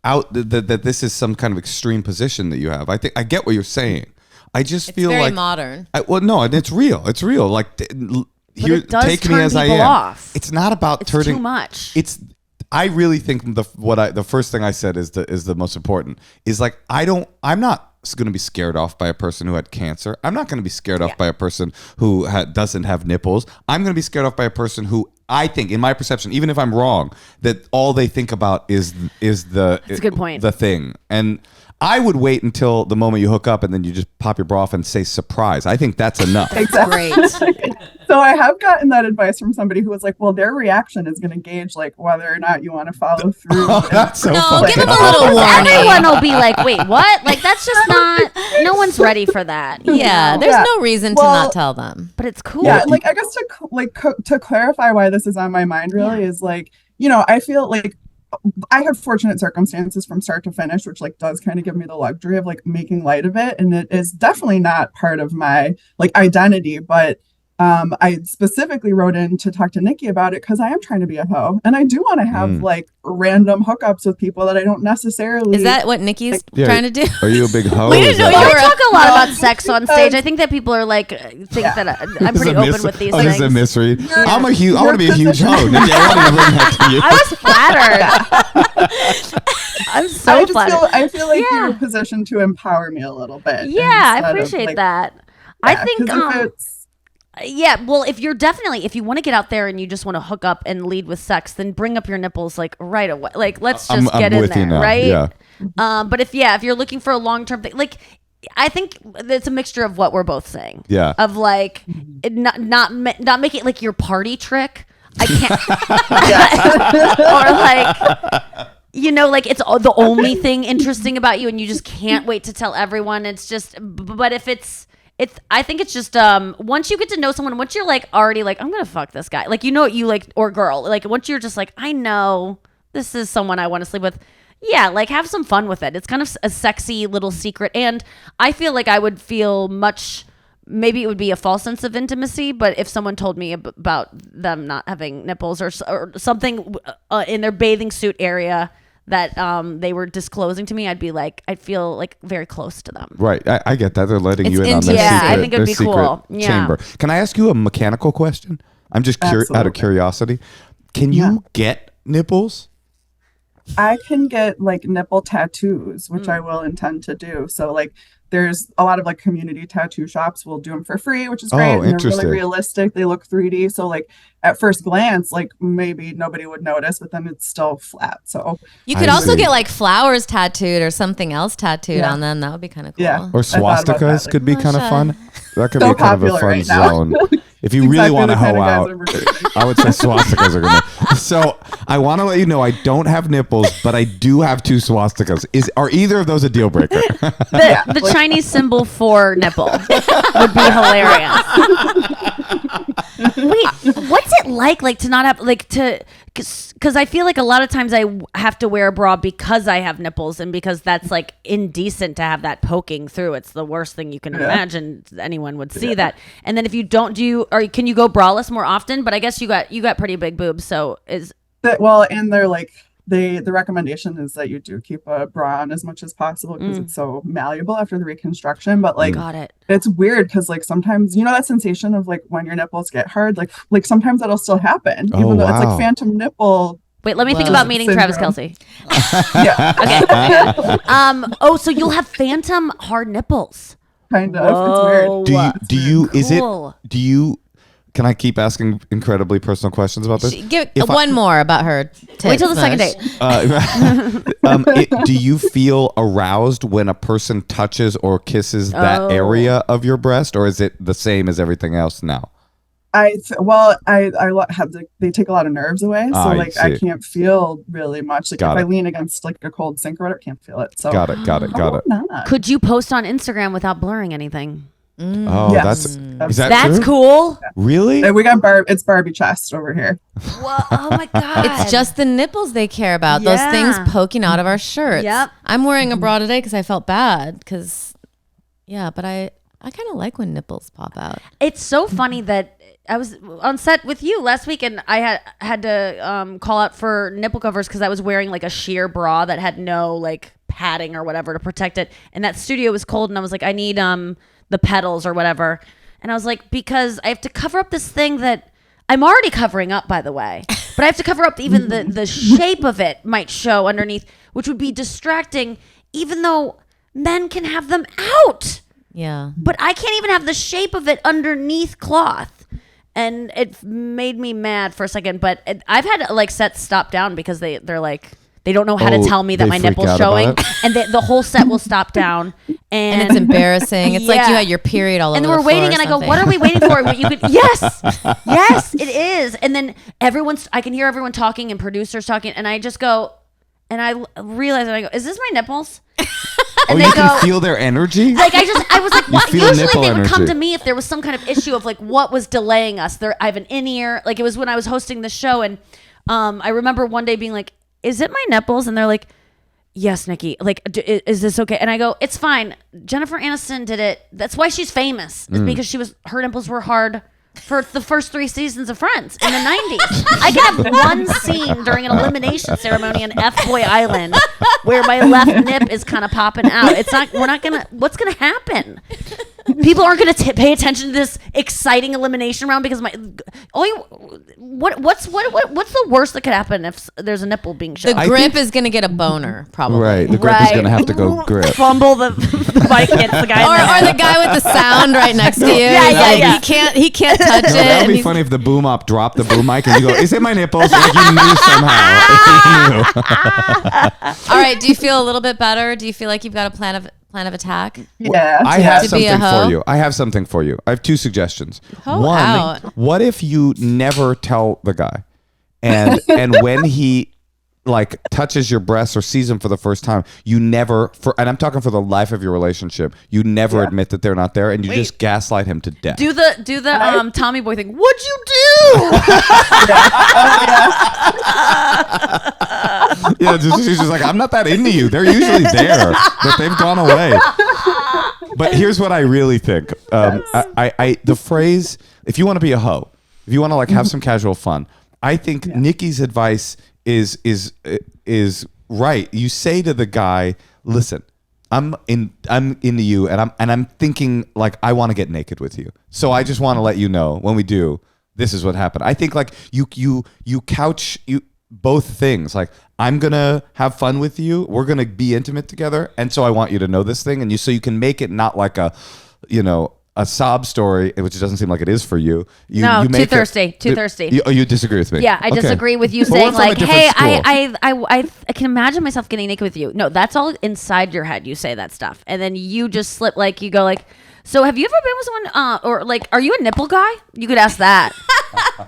out that this is some kind of extreme position that you have. I think I get what you're saying. I just feel very like modern. No, and it's real. It's real. Like here, it does take turn me as I people am. Off. It's not about it's turning too much. I really think the first thing I said is the most important. Is like I'm not going to be scared off by a person who had cancer. I'm not going to be scared off by a person who doesn't have nipples. I'm going to be scared off by a person who I think, in my perception, even if I'm wrong, that all they think about is That's a good point. the thing. And I would wait until the moment you hook up and then you just pop your bra off and say surprise. I think that's enough. Exactly. Great. So I have gotten that advice from somebody who was like, well, their reaction is going to gauge like whether or not you want to follow through. Oh, that's so No, funny. give them a little warning. Everyone will be like, wait, what? Like, that's just not, no one's ready for that. Yeah, there's no reason to not tell them. But it's cool. Yeah, like I guess to clarify why this is on my mind really is like, I feel like I have fortunate circumstances from start to finish, which like does kind of give me the luxury of like making light of it. And it is definitely not part of my like identity, but I specifically wrote in to talk to Nikki about it because I am trying to be a hoe and I do want to have like random hookups with people that I don't necessarily. Is that what Nikki's trying to do? Are you a big hoe? We didn't know you I were talk a lot about sex on stage. I think that people are like, that I'm pretty open with these things. This is a mystery. I want to be a huge hoe. Nikki, I was flattered. I'm so flattered. I feel like you're positioned to empower me a little bit. Yeah, I appreciate that. I think well, if you want to get out there and you just want to hook up and lead with sex, then bring up your nipples like right away. Like let's just get in there, right? Yeah. But if you're looking for a long-term thing, like I think it's a mixture of what we're both saying. Yeah. Of like not make it like your party trick. I can't. Or like like it's the only thing interesting about you and you just can't wait to tell everyone. It's just, but if I think it's just once you get to know someone, once you're like already like I'm gonna fuck this guy, like you like or girl, like once you're just like I know this is someone I want to sleep with, like have some fun with it. It's kind of a sexy little secret, and I feel like I would feel maybe it would be a false sense of intimacy, but if someone told me about them not having nipples or something in their bathing suit area that they were disclosing to me, I'd feel like very close to them. Right. I get that. They're letting you in on their I secret, think it'd be cool. Yeah. chamber. Can I ask you a mechanical question? I'm just out of curiosity. Can you get nipples? I can get like nipple tattoos, which I will intend to do. So like there's a lot of like community tattoo shops will do them for free, which is great. Oh, and they're really realistic. They look 3D. So like at first glance, like maybe nobody would notice, but then it's still flat. So you could also get like flowers tattooed or something else tattooed on them. That would be kind of cool. Yeah. Or swastikas could be kind of fun. That could so be kind of a fun right zone. If you really want to hoe out, I would say swastikas are going to. So I want to let you know I don't have nipples, but I do have 2 swastikas. Are either of those a deal breaker? The Chinese symbol for nipple would be hilarious. Wait, what's it like to not have because I feel like a lot of times I have to wear a bra because I have nipples and because that's like indecent to have that poking through. It's the worst thing you can imagine anyone would see that. And then if you don't can you go braless more often? But I guess you got pretty big boobs, so is that and they're like the recommendation is that you do keep a bra on as much as possible because it's so malleable after the reconstruction. But like, it's weird because like sometimes that sensation of like when your nipples get hard, like sometimes that'll still happen, even though it's like phantom nipple. Wait, let me think about meeting Travis Kelce. Okay. So you'll have phantom hard nipples. Kind of. Whoa. It's weird. Do you? Can I keep asking incredibly personal questions about this? Give one more about her tits. Wait till the second date. date. Do you feel aroused when a person touches or kisses that area of your breast, or is it the same as everything else now? They take a lot of nerves away, so like I can't feel really much. Like if I lean against like a cold sink or whatever, I can't feel it. So got it. Could you post on Instagram without blurring anything? Yes. That's cool. Really? And we got it's Barbie chest over here. Whoa, oh my god! It's just the nipples they care about. Those things poking out of our shirts. Yep. I'm wearing a bra today because I felt bad but I kind of like when nipples pop out. It's so funny that I was on set with you last week and I had to call out for nipple covers because I was wearing like a sheer bra that had no like padding or whatever to protect it, and that studio was cold, and I was like, I need the pedals or whatever, and I was like, because I have to cover up this thing that I'm already covering up, by the way, but I have to cover up even the shape of it might show underneath, which would be distracting, even though men can have them out. Yeah, but I can't even have the shape of it underneath cloth. And it made me mad for a second, but I've had like sets stop down because they're like, they don't know how to tell me that my nipple's showing, and the whole set will stop down, and it's embarrassing. It's like you had your period all over. And we're waiting, and I go, "What are we waiting for?" You could, yes, it is. And then I can hear everyone talking and producers talking, and I just go, and I realize, and I go, "Is this my nipples?" And you can feel their energy? Like I was like, what? Usually they would come energy. to me if there was some kind of issue of like what was delaying us. I have an in-ear. Like it was when I was hosting the show, and I remember one day being like, is it my nipples? And they're like, yes, Nikki. Like, is this okay? And I go, it's fine. Jennifer Aniston did it. That's why she's famous. It's because her nipples were hard for the first 3 seasons of Friends in the 90s. I can have one scene during an elimination ceremony on F-Boy Island where my left nip is kind of popping out. What's going to happen? People aren't going to pay attention to this exciting elimination round because what's the worst that could happen if there's a nipple being shown? The grip is going to get a boner, probably. Right. The grip is going to have to go grip. Fumble the mic hits the guy. or the guy with the sound right next to you. Yeah. He can't touch it. That would be funny if the boom op dropped the boom mic and you go, is it my nipples? Like you knew somehow. All right. Do you feel a little bit better? Do you feel like you've got a plan of attack? Yeah. I have something for you. I have 2 suggestions. One, what if you never tell the guy, and when he like touches your breasts or sees them for the first time, you never and I'm talking for the life of your relationship, you never admit that they're not there, and you just gaslight him to death. Do the Tommy Boy thing. What'd you do? She's just like, I'm not that into you. They're usually there, but they've gone away. But here's what I really think. The phrase, if you want to be a hoe, if you want to like have some casual fun, I think Nikki's advice is right. You say to the guy, listen, I'm into you, and I'm thinking like I want to get naked with you. So I just want to let you know when we do, this is what happened. I think like you couch both things. Like, I'm gonna have fun with you. We're gonna be intimate together, and so I want you to know this thing, and so you can make it not like a sob story, which it doesnn't seem like it is for you. You too thirsty. You disagree with me? Yeah, I disagree with you saying like, hey, I can imagine myself getting naked with you. No, that's all inside your head. You say that stuff, and then you just slip, like you go like, so have you ever been with someone, or like, are you a nipple guy? You could ask that.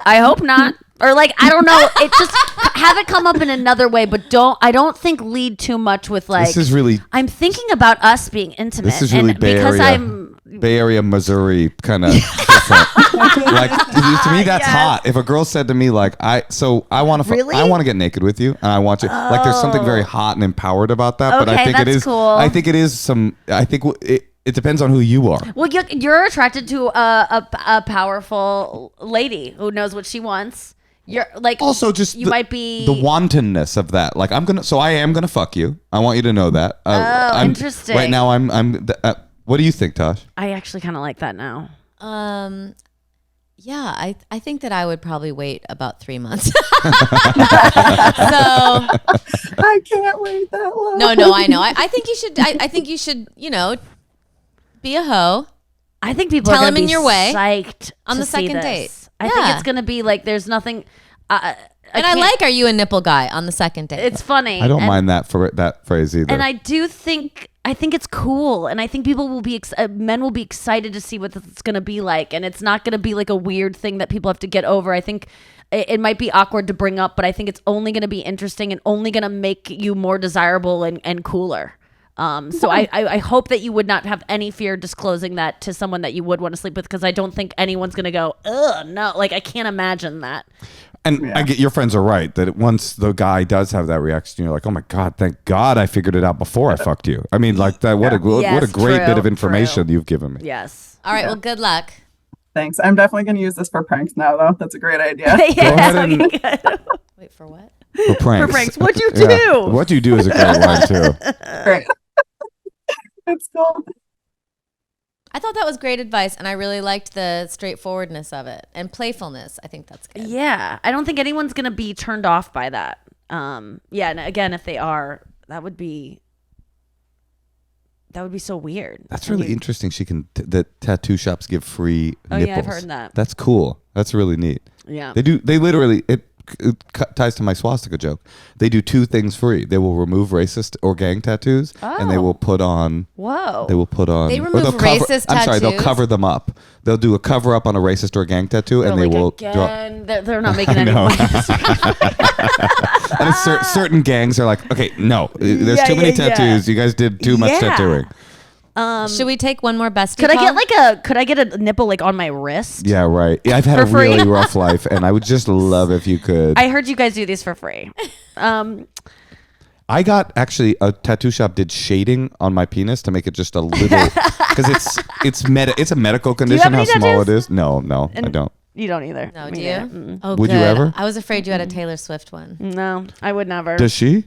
I hope not. Or like, I don't know. It just have it come up in another way, but I don't think lead too much with like, this is really, I'm thinking about us being intimate. This is really Bay Area, Missouri kind of different. Like to me, that's hot. If a girl said to me like, I want to get naked with you, and I want to like, there's something very hot and empowered about that. But I think it is cool. I think it is some. I think it depends on who you are. Well, you're attracted to a powerful lady who knows what she wants. You're like, also just you might be the wantonness of that. Like I am gonna fuck you. I want you to know that. Interesting. Right now, what do you think, Tosh? I actually kind of like that now. Yeah, I think that I would probably wait about 3 months. So I can't wait that long. No, I know. I think you should. I think you should. Be a hoe. I think people tell are him in your way psyched on the second date. I think it's gonna be like there's nothing. I like, are you a nipple guy on the second date? It's funny. I don't mind that phrase either. And I think it's cool, and I think people will be men will be excited to see what it's gonna be like, and it's not gonna be like a weird thing that people have to get over. I think it might be awkward to bring up, but I think it's only gonna be interesting and only gonna make you more desirable and cooler. So I hope that you would not have any fear disclosing that to someone that you would want to sleep with, because I don't think anyone's going to go, ugh, no. Like, I can't imagine that. And I get your friends are right that once the guy does have that reaction, you're like, oh my God, thank God I figured it out before I fucked you. I mean, like that. What a great bit of information you've given me. Yes. All right. Well, good luck. Thanks. I'm definitely going to use this for pranks now, though. That's a great idea. Go ahead and wait for what? For pranks. For pranks. What'd you do? Yeah. What you do is a great line too. Great. It's cool. I thought that was great advice, and I really liked the straightforwardness of it and playfulness. I think that's good. Yeah, I don't think anyone's gonna be turned off by that. And again, if they are, that would be so weird. That's really interesting. That tattoo shops give free nipples. Yeah, I've heard that. That's cool. That's really neat. Yeah, they do. They literally it ties to my swastika joke. They do 2 things free. They will remove racist or gang tattoos, and they will put on. Whoa! They will put on. They remove racist tattoos. I'm sorry. They'll cover them up. They'll do a cover up on a racist or gang tattoo, and they will. They're not making any money. And certain gangs are like, okay, no, there's too many tattoos. You guys did too much tattooing. Should we take one more bestie Could call? I get a nipple like on my wrist? Yeah, right. Yeah, I've had a really rough life, and I would just love if you could. I heard you guys do these for free. I got actually a tattoo shop did shading on my penis to make it just a little, because it's a medical condition how small it is. No, I don't. You don't either. No, do you? Mm-mm. Oh, would good. you ever? I was afraid you had a Taylor Swift one. No, I would never. Does she?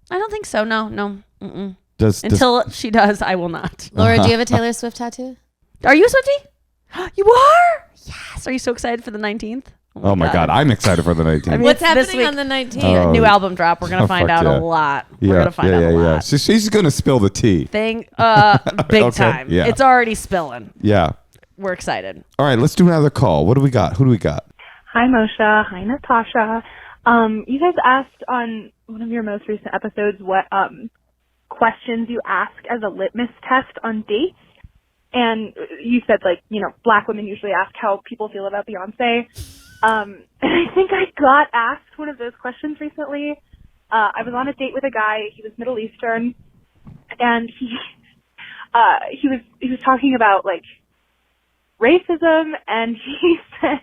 I don't think so. No. Mm-mm. Until she does, I will not. Laura, do you have a Taylor Swift tattoo? Are you a Swiftie? You are? Yes. Are you so excited for the 19th? Oh my God, I'm excited for the 19th. I mean, what's happening on the 19th? Oh. New album drop. We're gonna find out a lot. We're gonna find out a lot. So she's gonna spill the tea. Big Okay, time. yeah. It's already spilling. Yeah. We're excited. All right, let's do another call. What do we got? Who do we got? Hi, Moshe. Hi, Natasha. You guys asked on one of your most recent episodes what questions you ask as a litmus test on dates. And you said, like, black women usually ask how people feel about Beyonce. And I think I got asked one of those questions recently. I was on a date with a guy. He was Middle Eastern. And he was talking about, like, racism. And he said,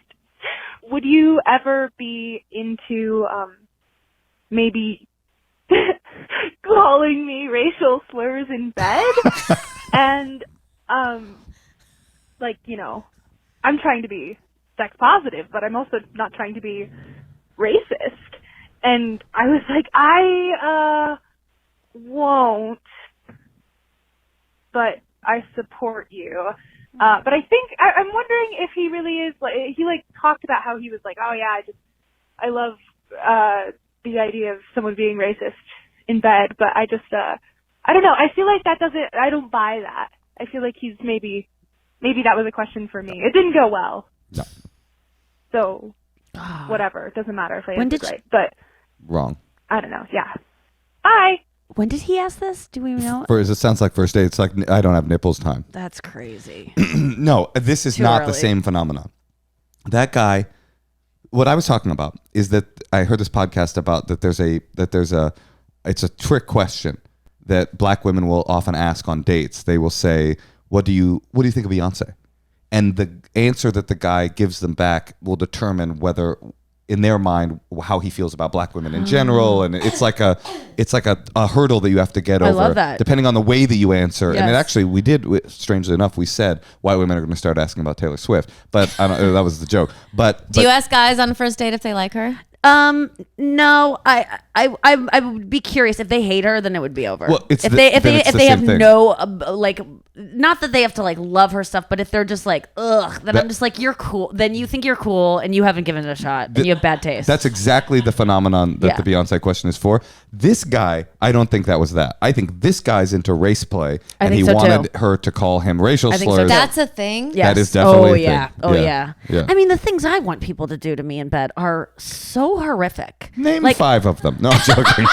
would you ever be into maybe calling me racial slurs in bed? And I'm trying to be sex positive, but I'm also not trying to be racist. And I was like, I won't, but I support you. But I think I'm wondering if he really is, like, he talked about how he was like, oh yeah, I love the idea of someone being racist in bed, but I don't know. I feel like I don't buy that. I feel like he's maybe that was a question for me. It didn't go well. No. So whatever. It doesn't matter if I When answered did right. But Wrong. I don't know. Yeah. Bye. When did he ask this? Do we know? It sounds like first date. It's like, I don't have nipples time. That's crazy. No, this is Too not early. the same phenomenon. That guy, what I was talking about is that I heard this podcast about that it's a trick question that black women will often ask on dates. They will say, what do you think of Beyonce? and the answer that the guy gives them back will determine whether, in their mind, how he feels about black women in general. And it's like a hurdle that you have to get over. I love that. Depending on the way that you answer. Yes. And it actually, strangely enough, we said white women are going to start asking about Taylor Swift, but that was the joke. Do you ask guys on a first date if they like her? No, I would be curious. If they hate her, then it would be over. Well, if they have no like, not that they have to like love her stuff, but if they're just like ugh, then I'm just like, you're cool. Then you think you're cool and you haven't given it a shot and you have bad taste. That's exactly the phenomenon that the Beyonce question is for. This guy, I don't think that was that. I think this guy's into race play, and he wanted her to call him racial slurs. So that's a thing. Yes. That is definitely a thing. Yeah. I mean, the things I want people to do to me in bed are so horrific. Name 5 of them. No, I'm joking.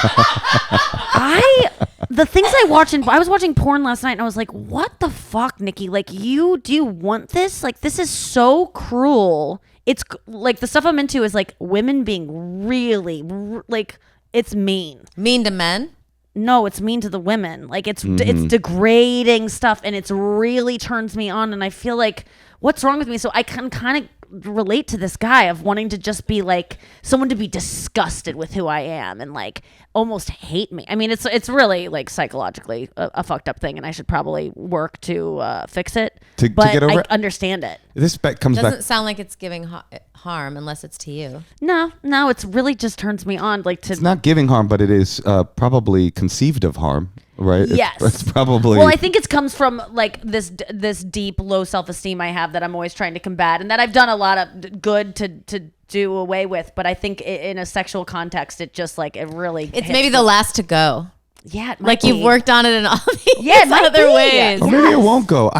The things I watch I was watching porn last night and I was like, what the fuck, Nikki? Like, do you want this? Like, this is so cruel. It's like the stuff I'm into is like women being really like, it's mean. Mean to men? No, it's mean to the women. Like, it's degrading stuff, and it's really turns me on, and I feel like, what's wrong with me? So I can kind of relate to this guy of wanting to just be like someone to be disgusted with who I am and like almost hate me. I mean, it's really like psychologically a fucked up thing, and I should probably work to fix it. But get over I understand it. This comes back. Doesn't sound like it's giving harm unless it's to you. No, it's really just turns me on. Like, it's not giving harm, but it is probably conceived of harm. Right? Yes. It's probably. Well, I think it comes from like this deep low self-esteem I have that I'm always trying to combat, and that I've done a lot of good to do away with. But I think in a sexual context, it just like it really. It's maybe the last to go. Yeah, it might like be. You've worked on it in all these other ways. Or maybe it won't go.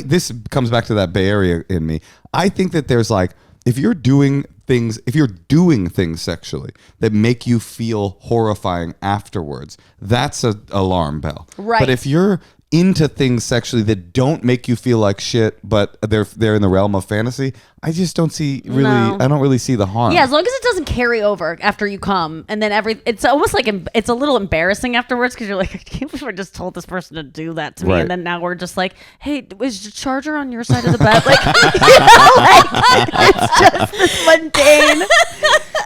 This comes back to that Bay Area in me. I think that there's like, if you're doing things sexually that make you feel horrifying afterwards, that's an alarm bell. Right. But if you're into things sexually that don't make you feel like shit, but they're in the realm of fantasy, I just don't see really. No. I don't really see the harm. Yeah, as long as it doesn't carry over after you come, and then it's almost like it's a little embarrassing afterwards because you're like, I can't believe I just told this person to do that to me, and then now we're just like, hey, is the charger on your side of the bed? Like, it's just this mundane.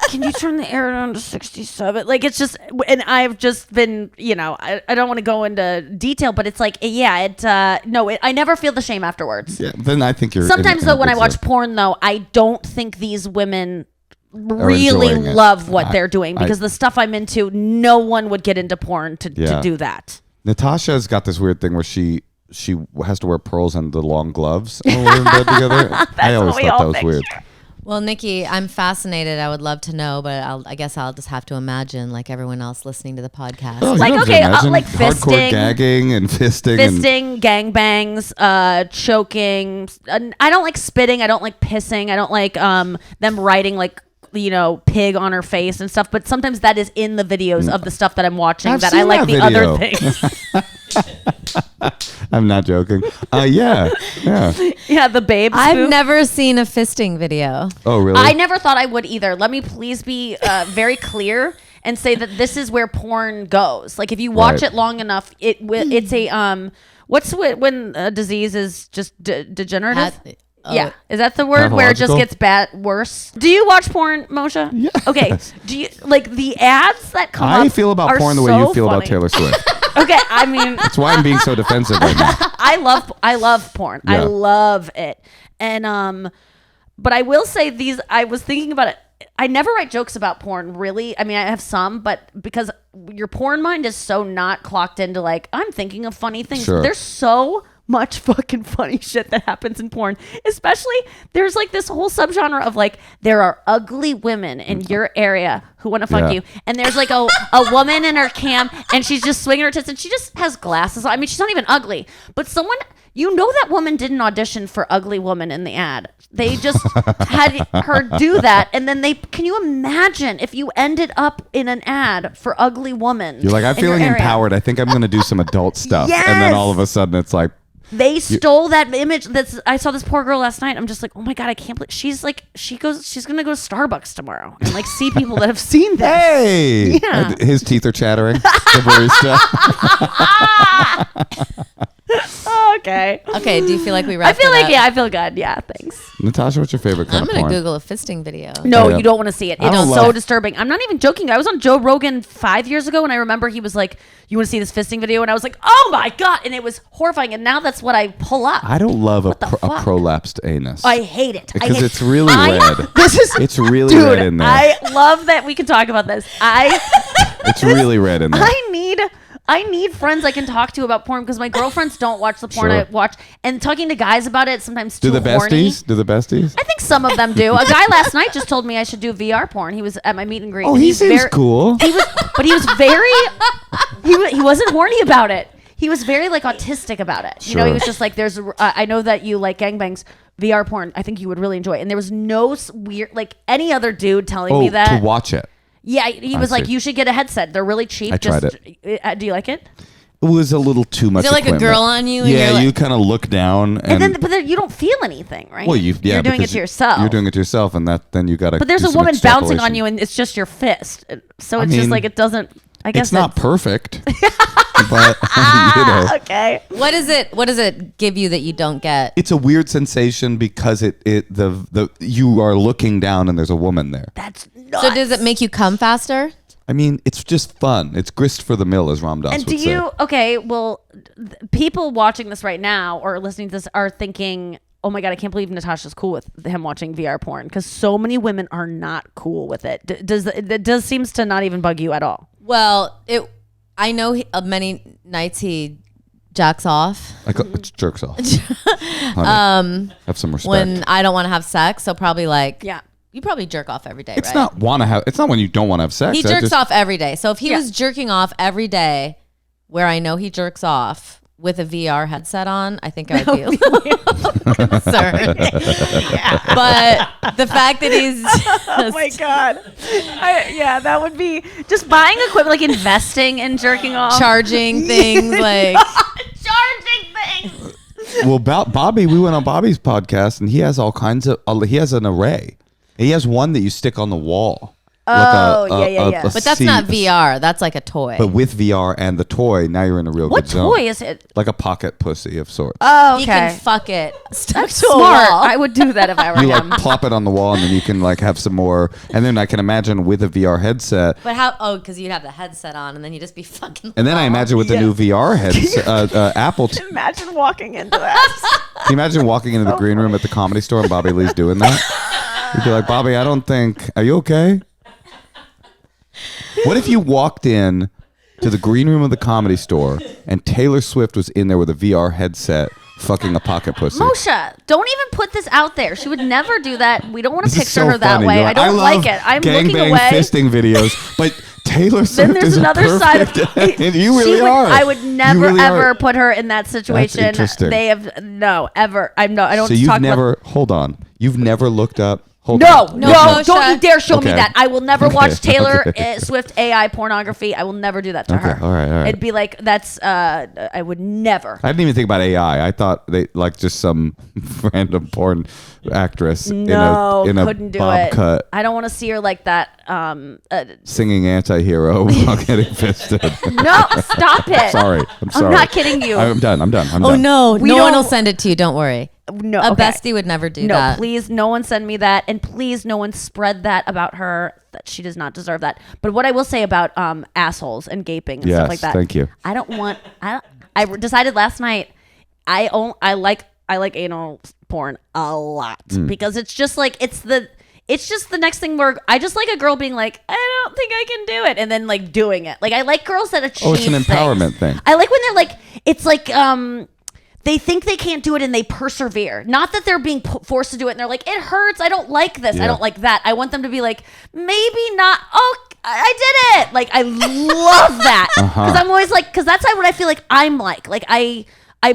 Can you turn the air down to 67? Like, it's just, and I've just been, I don't want to go into detail, but it's like, I never feel the shame afterwards. Yeah, then I think you're. Sometimes though, when I watch porn though, I don't think these women really love what they're doing because the stuff I'm into, no one would get into porn to do that. Natasha's got this weird thing where she has to wear pearls and the long gloves when we're in bed together. I always thought that was weird. Well, Nikki, I'm fascinated. I would love to know, but I guess I'll just have to imagine, like everyone else listening to the podcast. Oh, like, okay, like fisting. Hardcore gagging and fisting. Gangbangs, choking. I don't like spitting. I don't like pissing. I don't like them writing like, pig on her face and stuff. But sometimes that is in the videos of the stuff that I'm watching that I like the other things. I'm not joking. Yeah, the babe spoof. I've never seen a fisting video. Oh, really? I never thought I would either. Let me please be very clear and say that this is where porn goes. Like, if you watch it long enough, it's a what's when a disease is just degenerative? Yeah, is that the word where it just gets worse? Do you watch porn, Moshe? Yeah. Okay. Do you like the ads that come up? I feel about porn the way you feel about Taylor Swift. Okay, I mean, that's why I'm being so defensive right now. I love porn. Yeah. I love it, and but I will say these. I was thinking about it. I never write jokes about porn, really. I mean, I have some, but because your porn mind is so not clocked into like, I'm thinking of funny things. Sure. There's so much fucking funny shit that happens in porn. Especially, there's like this whole subgenre of like, there are ugly women in your area who want to fuck you. And there's like a woman in her cam and she's just swinging her tits and she just has glasses on. I mean, she's not even ugly. But someone, that woman didn't audition for ugly woman in the ad. They just had her do that. And then can you imagine if you ended up in an ad for ugly woman? You're like, I'm feeling empowered. I think I'm going to do some adult stuff. Yes! And then all of a sudden it's like, they stole that image. I saw this poor girl last night. I'm just like, oh my God, I can't believe she's going to go to Starbucks tomorrow and like see people that have seen this. Hey, yeah. His teeth are chattering. The barista. Oh Okay. Okay. Do you feel like we I wrapped feel it like up? yeah, I feel good. Yeah, thanks. Natasha, what's your favorite kind I'm of gonna porn? Google a fisting video. No, Yeah. you don't want to see it. I It's don't so love- disturbing. I'm not even joking. I was on Joe Rogan 5 years ago, and I remember he was like, "You want to see this fisting video?" And I was like, "Oh my god!" And it was horrifying. And now that's what I pull up. I don't love a What the fuck? prolapsed anus. I hate it because it's really red. This is It's really dude. red in there. I love that we can talk about this. It's really red in there. I need friends I can talk to about porn because my girlfriends don't watch the porn Sure. I watch, and talking to guys about it sometimes Do too the horny. besties? Do the besties? I think some of them do. A guy last night just told me I should do VR porn. He was at my meet and greet. Oh, and he he's seems very- cool. He was very. He wasn't horny about it. He was very like autistic about it. You know, he Sure. was just like, "There's, I know that you like gangbangs, VR porn. I think you would really enjoy it." And there was no weird like any other dude telling me that to watch it. Yeah, he was like, see. "You should get a headset. They're really cheap." I tried Do you like it? It was a little too much. Is it like a equipment. girl on you and Yeah, you're like- you kind of look down, and But then you don't feel anything, right? well, you're doing it because to yourself. You're doing it to yourself, and then you got to. But there's a woman bouncing on you, and it's just your fist. So it's just mean, like it doesn't. I guess It's not perfect, but you know, okay. What is it? What does it give you that you don't get? it's a weird sensation because the you are looking down and there's a woman there. That's nuts. So does it make you come faster? I mean, it's just fun. It's grist for the mill, as Ram Dass And would do say. you? Okay, well, people watching this right now or listening to this are thinking, "Oh my god, I can't believe Natasha's cool with him watching VR porn," because so many women are not cool with it. It does seems to not even bug you at all. Well, I know many nights he jacks off Like jerks off. Honey, have some respect. when I don't want to have sex. So probably like Yeah. you probably jerk off every day, it's right? not want to have. It's not when you don't want to have sex. He I jerks just- off every day. So if he Yeah. was jerking off every day, where I know he jerks off with a VR headset on, I think I would be a little concerned. But the fact that he's Oh my god. Yeah, that would be just buying equipment, like investing in jerking off, charging things like charging things. Well, Bobby, we went on Bobby's podcast, and he has all kinds of. He has an array. He has one that you stick on the wall. Oh, yeah. but that's not VR. That's like a toy. But with VR and the toy, now you're in a real What good zone. toy is it? Like a pocket pussy of sorts. Oh, He okay. can fuck it stuck That's to a smart. wall. I would do that if I were You him. like plop it on the wall, and then you can like have some more. And then I can imagine with a VR headset. But how? Oh, because you'd have the headset on, and then you just be fucking. And then I imagine with the new VR headset, Apple. Can Imagine walking into that. you imagine walking into the green room at the Comedy Store and Bobby Lee's doing that? You'd be like, Bobby, I don't think. Are you okay? What if you walked in to the green room of the Comedy Store and Taylor Swift was in there with a VR headset fucking a pocket pussy? Moshe, don't even put this out there. She would never do that. We don't want to This is picture so her that funny. way. You're I don't love like it. I'm looking gangbang away. fisting videos, but Taylor Then Swift there's is another side of perfect. And you really she would, are. I would You never really ever are. put her in that situation. interesting. They have no ever. I don't So you've talk never about. hold on. You've never looked up. Hold No, on. no, Moshe. don't you dare show me Okay. that. I will never Okay. watch Taylor Okay. Swift AI pornography. I will never do that to her. all right. It'd be like, that's, I would never. I didn't even think about AI. I thought they like just some random porn actress No, in a couldn't do bob it. cut I don't want to see her like that. singing anti-hero while getting fisted. No, stop it. Sorry. I'm sorry. I'm not kidding you. I'm done. I'm Oh done. no! We No one will don't- send it to you. Don't worry. No, A okay. bestie would never do No, that. please, no one send me that, and please, no one spread that about her. That she does not deserve that. But what I will say about assholes and gaping and Yes, stuff like that. thank you. I don't want. I decided last night. I like anal porn a lot because it's just like it's just the next thing where I just like a girl being like, I don't think I can do it, and then like doing it. Like I like girls that achieve. Oh, it's an empowerment things. thing. I like when they're like, it's like they think they can't do it and they persevere. Not that they're being forced to do it and they're like, it hurts. I don't like this. Yeah. I don't like that. I want them to be like, maybe not. Oh, I did it. Like I love that because I'm always like, because that's what I feel like I'm like. Like I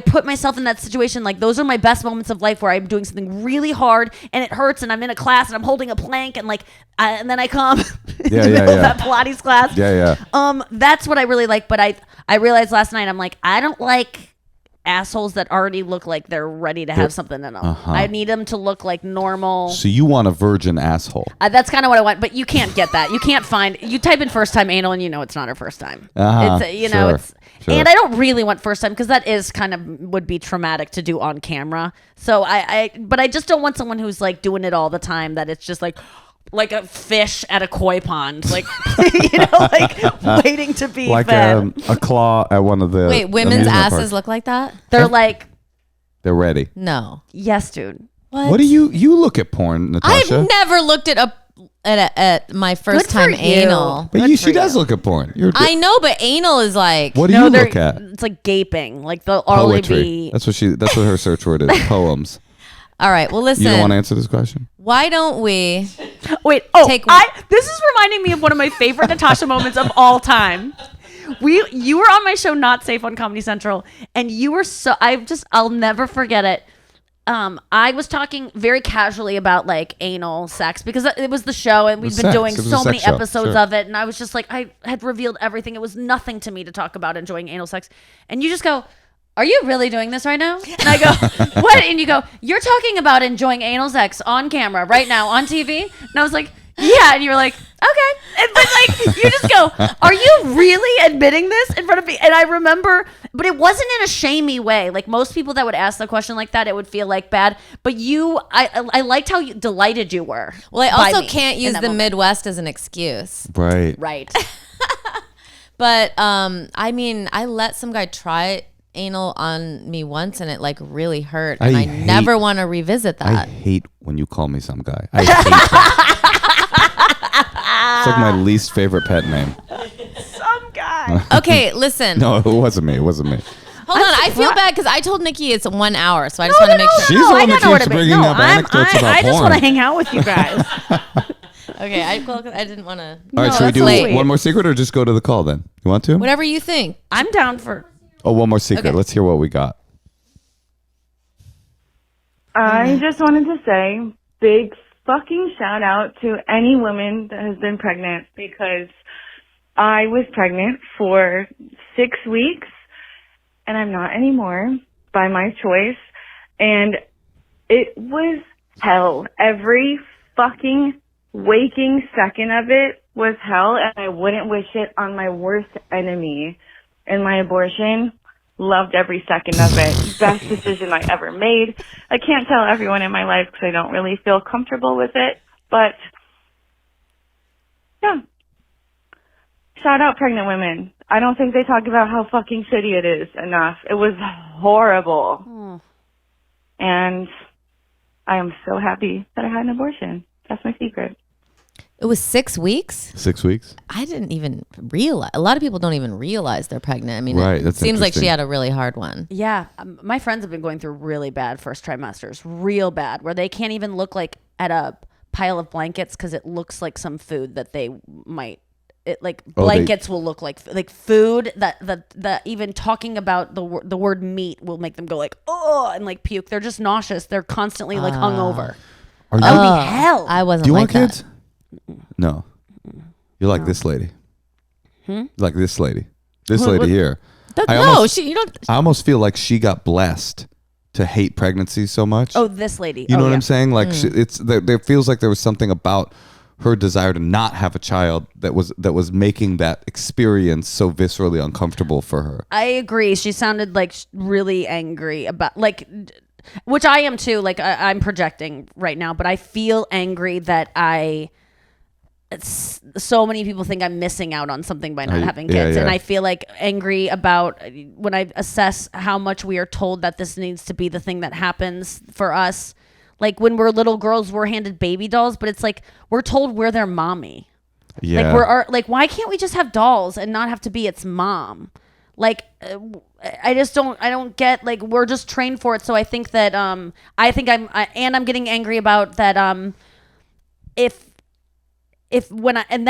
put myself in that situation. Like those are my best moments of life where I'm doing something really hard and it hurts and I'm in a class and I'm holding a plank and like and then I come in the middle of that Pilates class. Yeah. That's what I really like. But I realized last night I'm like I don't like assholes that already look like they're ready to have something in them. I need them to look like normal. So you want a virgin asshole? That's kind of what I want, but you can't get that. You can't find. You type in first time anal, and you know it's not her first time. It's Sure. And I don't really want first time because that is kind of would be traumatic to do on camera. So but I just don't want someone who's like doing it all the time. That it's just like a fish at a koi pond, like like waiting to be like fed. a claw at one of the. Wait, women's asses parks. look like that? They're like, they're ready. No. yes, dude. What do you look at porn, Natasha? I've never looked at my first time you. anal. But she does look at porn. I know, but anal is like. What do you look at? It's like gaping, like they'll already Poetry. be. That's what her search word is. Poems. All right. Well, listen. You don't want to answer this question? Why don't we? Wait. Oh, this is reminding me of one of my favorite Natasha moments of all time. You were on my show Not Safe on Comedy Central, and you were I'll never forget it. I was talking very casually about like anal sex because it was the show and we've been doing so many episodes of it, and I was just like, I had revealed everything. It was nothing to me to talk about enjoying anal sex, and you just go, "Are you really doing this right now?" And I go, "What?" And you go, "You're talking about enjoying anal sex on camera right now on TV?" And I was like, "Yeah." And you were like, "Okay." But like, you just go, "Are you really admitting this in front of me?" And I remember, but it wasn't in a shamey way. Like most people that would ask the question like that, it would feel like bad. But I liked how delighted you were. Well, I also can't use the Midwest as an excuse. Right. But I mean, I let some guy try anal on me once, and it like really hurt, and I never want to revisit that. I hate when you call me some guy. I hate that. It's like my least favorite pet name. Some guy. Okay, listen. No, it wasn't me. Hold on, I feel bad because I told Nikki it's 1 hour, so I just want to make sure. She's the one that keeps bringing up anecdotes about porn. I just want to hang out with you guys. Okay, I didn't want to. All right, should we do one more secret or just go to the call then? You want to? Whatever you think. I'm down for. Oh, one more secret. Okay. Let's hear what we got. I just wanted to say big fucking shout out to any woman that has been pregnant, because I was pregnant for 6 weeks and I'm not anymore by my choice. And it was hell. Every fucking waking second of it was hell, and I wouldn't wish it on my worst enemy. And my abortion, loved every second of it. Best decision I ever made. I can't tell everyone in my life because I don't really feel comfortable with it. But, yeah. Shout out pregnant women. I don't think they talk about how fucking shitty it is enough. It was horrible. And I am so happy that I had an abortion. That's my secret. It was 6 weeks? 6 weeks? I didn't even realize. A lot of people don't even realize they're pregnant. I mean, it seems like she had a really hard one. Yeah. My friends have been going through really bad first trimesters. Real bad. Where they can't even look like at a pile of blankets because it looks like some food that they might. Blankets will look like food that even talking about the word meat will make them go like, oh, and like puke. They're just nauseous. They're constantly like hungover. That would be hell. I wasn't. Do you like want kids? That. No. You're like this lady. Like this lady. This lady here. You don't. I almost feel like she got blessed to hate pregnancy so much. Oh, this lady. You know what I'm saying? Like there feels like there was something about her desire to not have a child that was making that experience so viscerally uncomfortable for her. I agree. She sounded like really angry about which I am too. Like I'm projecting right now, but I feel angry that so many people think I'm missing out on something by not having kids. And I feel like angry about when I assess how much we are told that this needs to be the thing that happens for us. Like when we're little girls, we're handed baby dolls, but it's like we're told we're their mommy. Yeah. Like why can't we just have dolls and not have to be its mom? Like I don't get, like, we're just trained for it. So I think that I'm getting angry about that then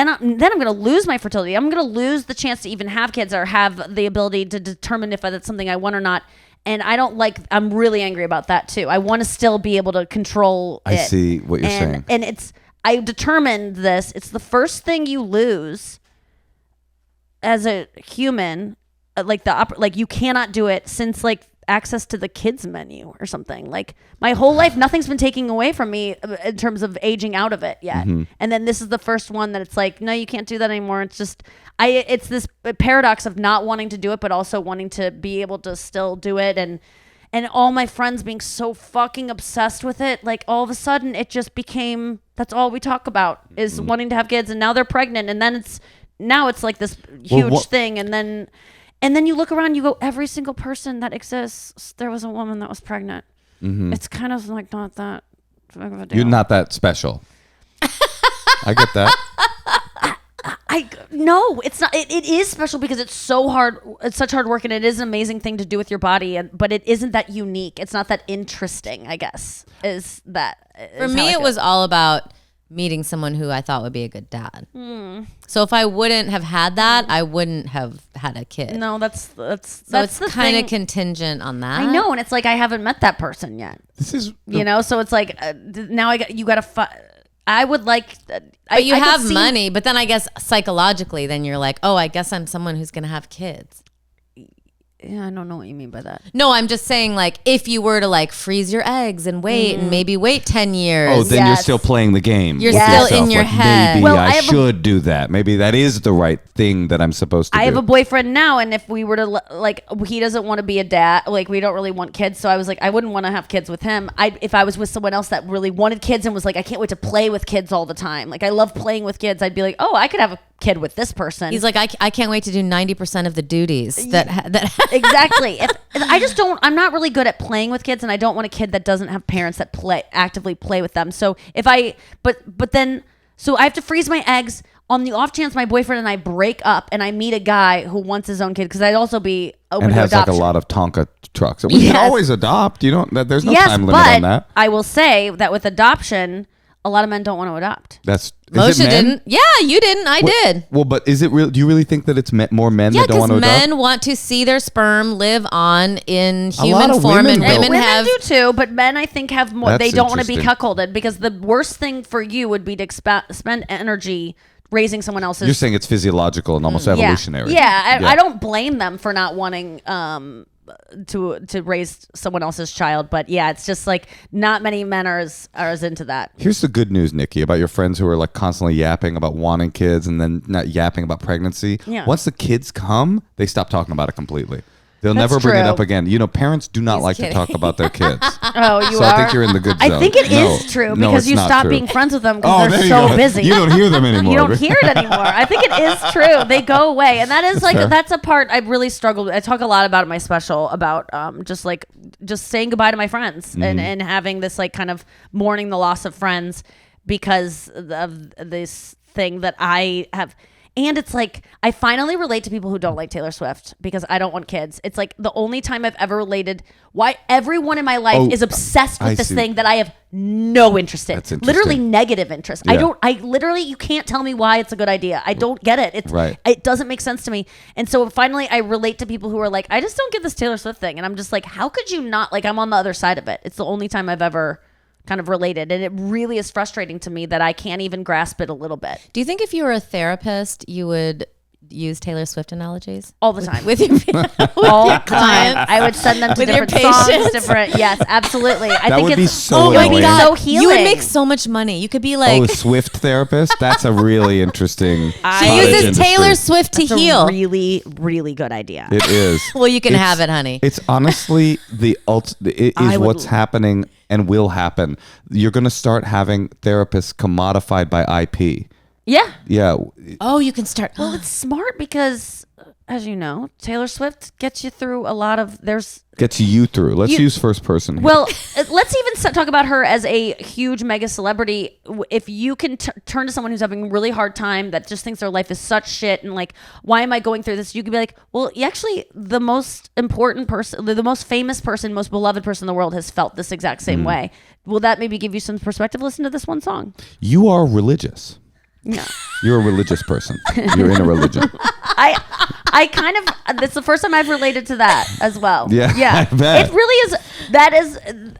I'm going to lose my fertility. I'm going to lose the chance to even have kids or have the ability to determine if that's something I want or not. And I'm really angry about that too. I want to still be able to control it. I see what you're saying. And I determined this. It's the first thing you lose as a human, you cannot do it since like access to the kids menu or something. Like my whole life, nothing's been taken away from me in terms of aging out of it yet. Mm-hmm. And then this is the first one that it's like, no, you can't do that anymore. It's just, it's this paradox of not wanting to do it, but also wanting to be able to still do it. And all my friends being so fucking obsessed with it. Like all of a sudden it just became, that's all we talk about is wanting to have kids. And now they're pregnant. And then it's like this huge thing. And then you look around, you go, every single person that exists, there was a woman that was pregnant. Mm-hmm. It's kind of like not that big of a deal. You're not that special. I get that. No, it's not. It is special because it's so hard. It's such hard work, and it is an amazing thing to do with your body. But it isn't that unique. It's not that interesting. I guess is that for me. It was all about meeting someone who I thought would be a good dad. So if I wouldn't have had that, I wouldn't have had a kid. No, that's it's kind of contingent on that. I know, and it's like I haven't met that person yet. This is so it's like now you got to. I would like. But you have money, but then I guess psychologically, then you're like, oh, I guess I'm someone who's going to have kids. Yeah, I don't know what you mean by that. No, I'm just saying, like, if you were to like freeze your eggs and wait and maybe wait 10 years. Oh, then you're still playing the game. You're still in your head. Maybe I should do that. Maybe that is the right thing that I'm supposed to do. I have a boyfriend now, and if we were to, like, he doesn't want to be a dad. Like, we don't really want kids. So I was like, I wouldn't want to have kids with him. If I was with someone else that really wanted kids and was like, I can't wait to play with kids all the time. Like, I love playing with kids. I'd be like, oh, I could have a kid with this person. He's like, I can't wait to do 90% of the duties that exactly. I'm not really good at playing with kids, and I don't want a kid that doesn't have parents that actively play with them. So so I have to freeze my eggs on the off chance my boyfriend and I break up and I meet a guy who wants his own kid, because I'd also be open and to has adoption. like a lot of Tonka trucks. We can always adopt. There's no time limit on that. I will say that with adoption, a lot of men don't want to adopt. Moshe didn't. Yeah, you didn't. I did. Well, but is it real? Do you really think that it's more men that don't want to adopt? Yeah, because men want to see their sperm live on in human form, and women do too. But men, I think, have more. They don't want to be cuckolded, because the worst thing for you would be to spend energy raising someone else's. You're saying it's physiological and almost evolutionary. Yeah, I don't blame them for not wanting to raise someone else's child, but yeah, it's just like not many men are as into that. Here's the good news, Nikki, about your friends who are like constantly yapping about wanting kids and then not yapping about pregnancy. Yeah. Once the kids come, they stop talking about it completely. They'll never bring it up again. Parents do not like to talk about their kids. Oh, you so are? I think you're in the good zone. I think it is true, because you stop being friends with them because they're so busy. You don't hear them anymore. You don't hear it anymore. I think it is true. They go away. And that is that's a part I've really struggled with. I talk a lot about it in my special, about just saying goodbye to my friends and having this like kind of mourning the loss of friends because of this thing that I have. And it's like, I finally relate to people who don't like Taylor Swift because I don't want kids. It's like the only time I've ever related why everyone in my life is obsessed with this thing that I have no interest in. Literally negative interest. Yeah. You can't tell me why it's a good idea. I don't get it. It doesn't make sense to me. And so finally I relate to people who are like, I just don't get this Taylor Swift thing. And I'm just like, how could you not? Like, I'm on the other side of it. It's the only time I've ever kind of related, and it really is frustrating to me that I can't even grasp it a little bit. Do you think if you were a therapist, you would use Taylor Swift analogies all the time with your all the time? I would send them to different songs, yes, absolutely. That would be so healing. You would make so much money. You could be like Swift therapist. That's a really interesting. She uses Taylor Swift to heal. A really, really good idea. It is. Well, you can have it, honey. It's honestly what's happening and will happen. You're going to start having therapists commodified by IP. Yeah. Yeah. Oh, you can start. Well, it's smart because, as you know, Taylor Swift gets you through a lot of. Gets you through. Let's use first person here. Well, let's even talk about her as a huge mega celebrity. If you can turn to someone who's having a really hard time, that just thinks their life is such shit, and like, why am I going through this? You could be like, well, actually, the most important person, the most famous person, most beloved person in the world has felt this exact same way. Will that maybe give you some perspective? Listen to this one song. You are religious. No. You're a religious person. You're in a religion. I kind of, that's the first time I've related to that as well. Yeah. I bet. It really is,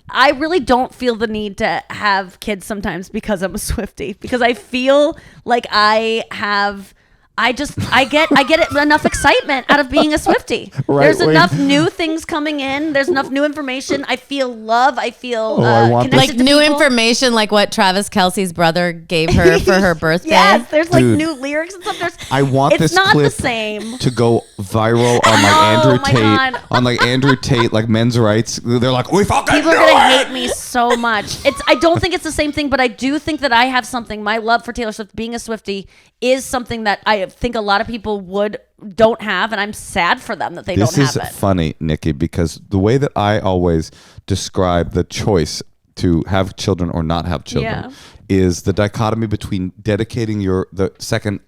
I really don't feel the need to have kids sometimes because I'm a Swiftie, because I feel like I have I get enough excitement out of being a Swiftie. There's enough new things coming in. There's enough new information. I feel love. I feel connected like to new people. information, like what Travis Kelce's brother gave her for her birthday. Yes, there's like new lyrics and stuff. I want this not clip the same. to go viral on like Andrew Tate, like men's rights. They're like, we fucking people are gonna hate me so much. I don't think it's the same thing, but I do think that I have something. My love for Taylor Swift, being a Swiftie, is something that I think a lot of people don't have, and I'm sad for them that they don't have it. This is funny, Nikki, because the way that I always describe the choice to have children or not have children is the dichotomy between dedicating the second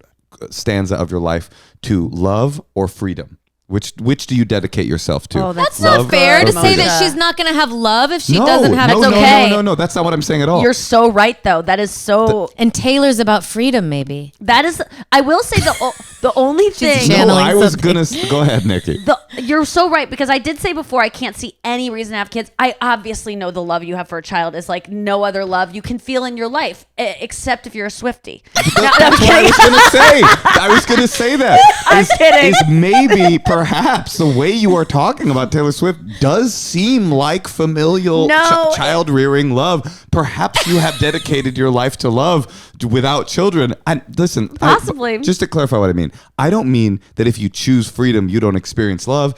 stanza of your life to love or freedom. Which do you dedicate yourself to? Oh, that's not fair to say that she's not going to have love if she doesn't have it. No, that's not what I'm saying at all. You're so right, though. That is so... And Taylor's about freedom, maybe. That is... I will say the only thing... I was going to... Go ahead, Nikki. You're so right, because I did say before, I can't see any reason to have kids. I obviously know the love you have for a child is like no other love you can feel in your life, except if you're a Swiftie. That's what I was going to say. I was going to say that. I'm kidding. Is maybe... Perhaps the way you are talking about Taylor Swift does seem like familial child rearing love. Perhaps you have dedicated your life to love without children. And listen, possibly. Just to clarify what I mean, I don't mean that if you choose freedom, you don't experience love.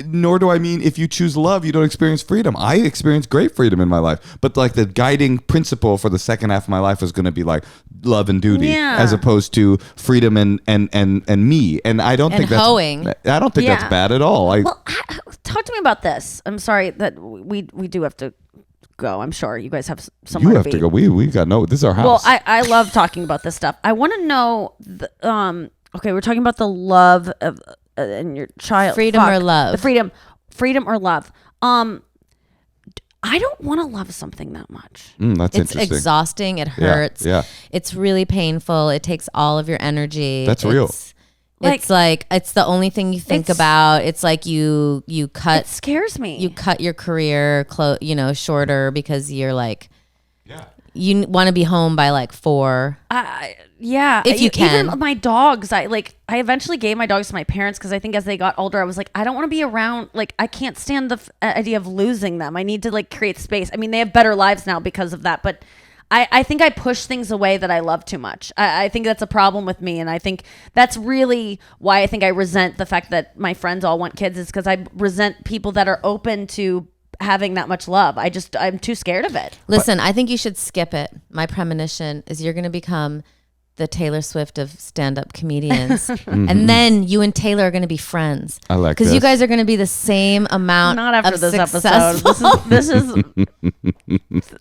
Nor do I mean if you choose love, you don't experience freedom. I experience great freedom in my life, but like the guiding principle for the second half of my life is going to be like love and duty, as opposed to freedom and me. And I don't think that's hoeing. I don't think that's bad at all. Talk to me about this. I'm sorry that we do have to go. I'm sure you guys have somewhere you have to go. We got this is our house. Well, I love talking about this stuff. I want to know okay, we're talking about the love of and your child, freedom or love, the freedom or love. I don't want to love something that much. That's it's interesting. Exhausting. It hurts. Yeah. It's really painful. It takes all of your energy. That's real. It's like it's the only thing you think about. It's like you cut. It scares me. You cut your career shorter because you're like, you want to be home by like 4. If you can. Even my dogs, I eventually gave my dogs to my parents because I think as they got older, I was like, I don't want to be around. Like, I can't stand the idea of losing them. I need to like create space. I mean, they have better lives now because of that, but I think I push things away that I love too much. I think that's a problem with me. And I think that's really why I think I resent the fact that my friends all want kids, is because I resent people that are open to having that much love. I'm too scared of it. Listen, I think you should skip it. My premonition is you're going to become the Taylor Swift of stand-up comedians. And then you and Taylor are going to be friends. I like because you guys are going to be the same amount. Not after of this successful. episode. This is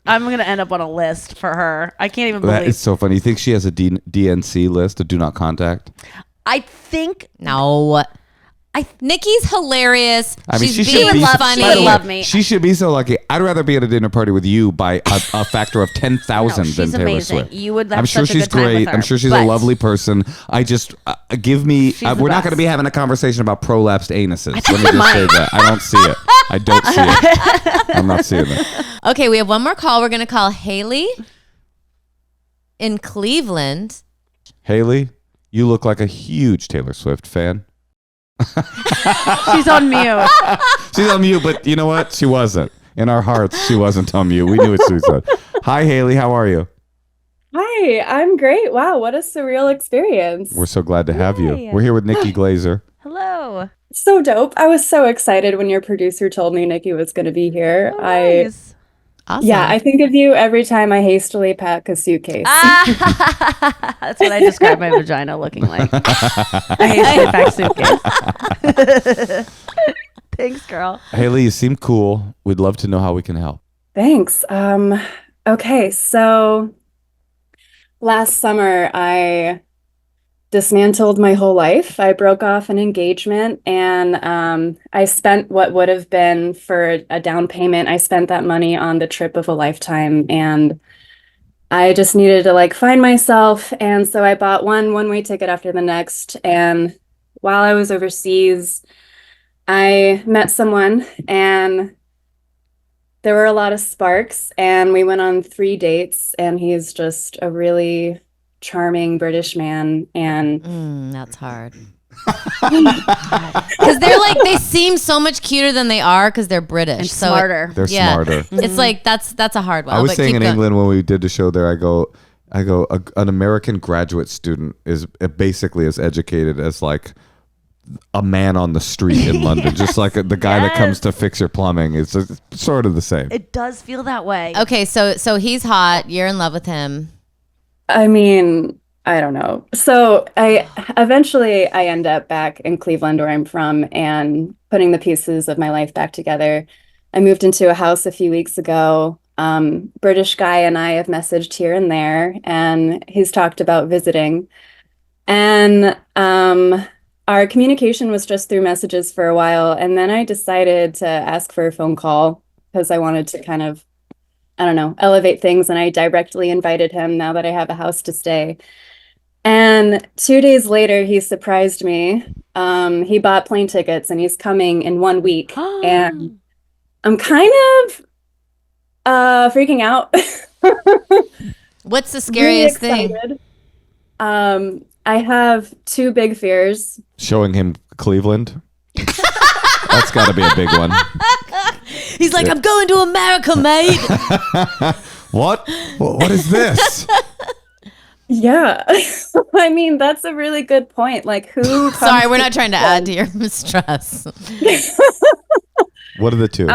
I'm going to end up on a list for her. I can't even believe that is so funny. You think she has a DNC list, a do not contact? I think no. Nikki's hilarious. I mean, she's she would being funny. She would love me. She should be so lucky. I'd rather be at a dinner party with you by a factor of 10,000 than Taylor amazing. Swift. You would have I'm sure such a she's good time great. with her, I'm sure she's a lovely person. I just give me. We're not going to be having a conversation about prolapsed anuses. Let me just say that. I don't see it. I don't see it. I'm not seeing it. Okay, we have one more call. We're going to call Haley in Cleveland. Haley, you look like a huge Taylor Swift fan. She's on mute. She's on mute, but you know what? She wasn't. In our hearts, she wasn't on mute. We knew what she said. Hi, Haley. How are you? Hi, I'm great. Wow, what a surreal experience. We're so glad to have you. We're here with Nikki Glaser. Hello. So dope. I was so excited when your producer told me Nikki was going to be here. Nice. Awesome. Yeah, I think of you every time I hastily pack a suitcase. That's what I describe my vagina looking like. I hastily pack suitcase. Thanks, girl. Haley, you seem cool. We'd love to know how we can help. Thanks. Okay, so last summer I dismantled my whole life. I broke off an engagement and I spent what would have been for a down payment. I spent that money on the trip of a lifetime and I just needed to like find myself. And so I bought one-way ticket after the next. And while I was overseas, I met someone and there were a lot of sparks and we went on 3 dates and he's just a really charming British man. And that's hard. Because they're like, they seem so much cuter than they are because they're British and smarter. They're smarter. It's like that's a hard one. I was saying in England when we did the show there, I go, an American graduate student is basically as educated as like a man on the street in London, just like the guy that comes to fix your plumbing. It's sort of the same. It does feel that way. Okay, so he's hot. You're in love with him. I mean, I don't know. So I end up back in Cleveland, where I'm from, and putting the pieces of my life back together. I moved into a house a few weeks ago. British guy and I have messaged here and there, and he's talked about visiting. And our communication was just through messages for a while. And then I decided to ask for a phone call because I wanted to kind of, I don't know, elevate things. And I directly invited him now that I have a house to stay. And 2 days later, he surprised me. He bought plane tickets and he's coming in 1 week. And I'm kind of freaking out. What's the scariest thing? I have two big fears. Showing him Cleveland. That's got to be a big one. He's like, I'm going to America, mate. What? What is this? Yeah. I mean, that's a really good point. Like, who? Sorry, we're not trying to add to your mistrust. What are the two?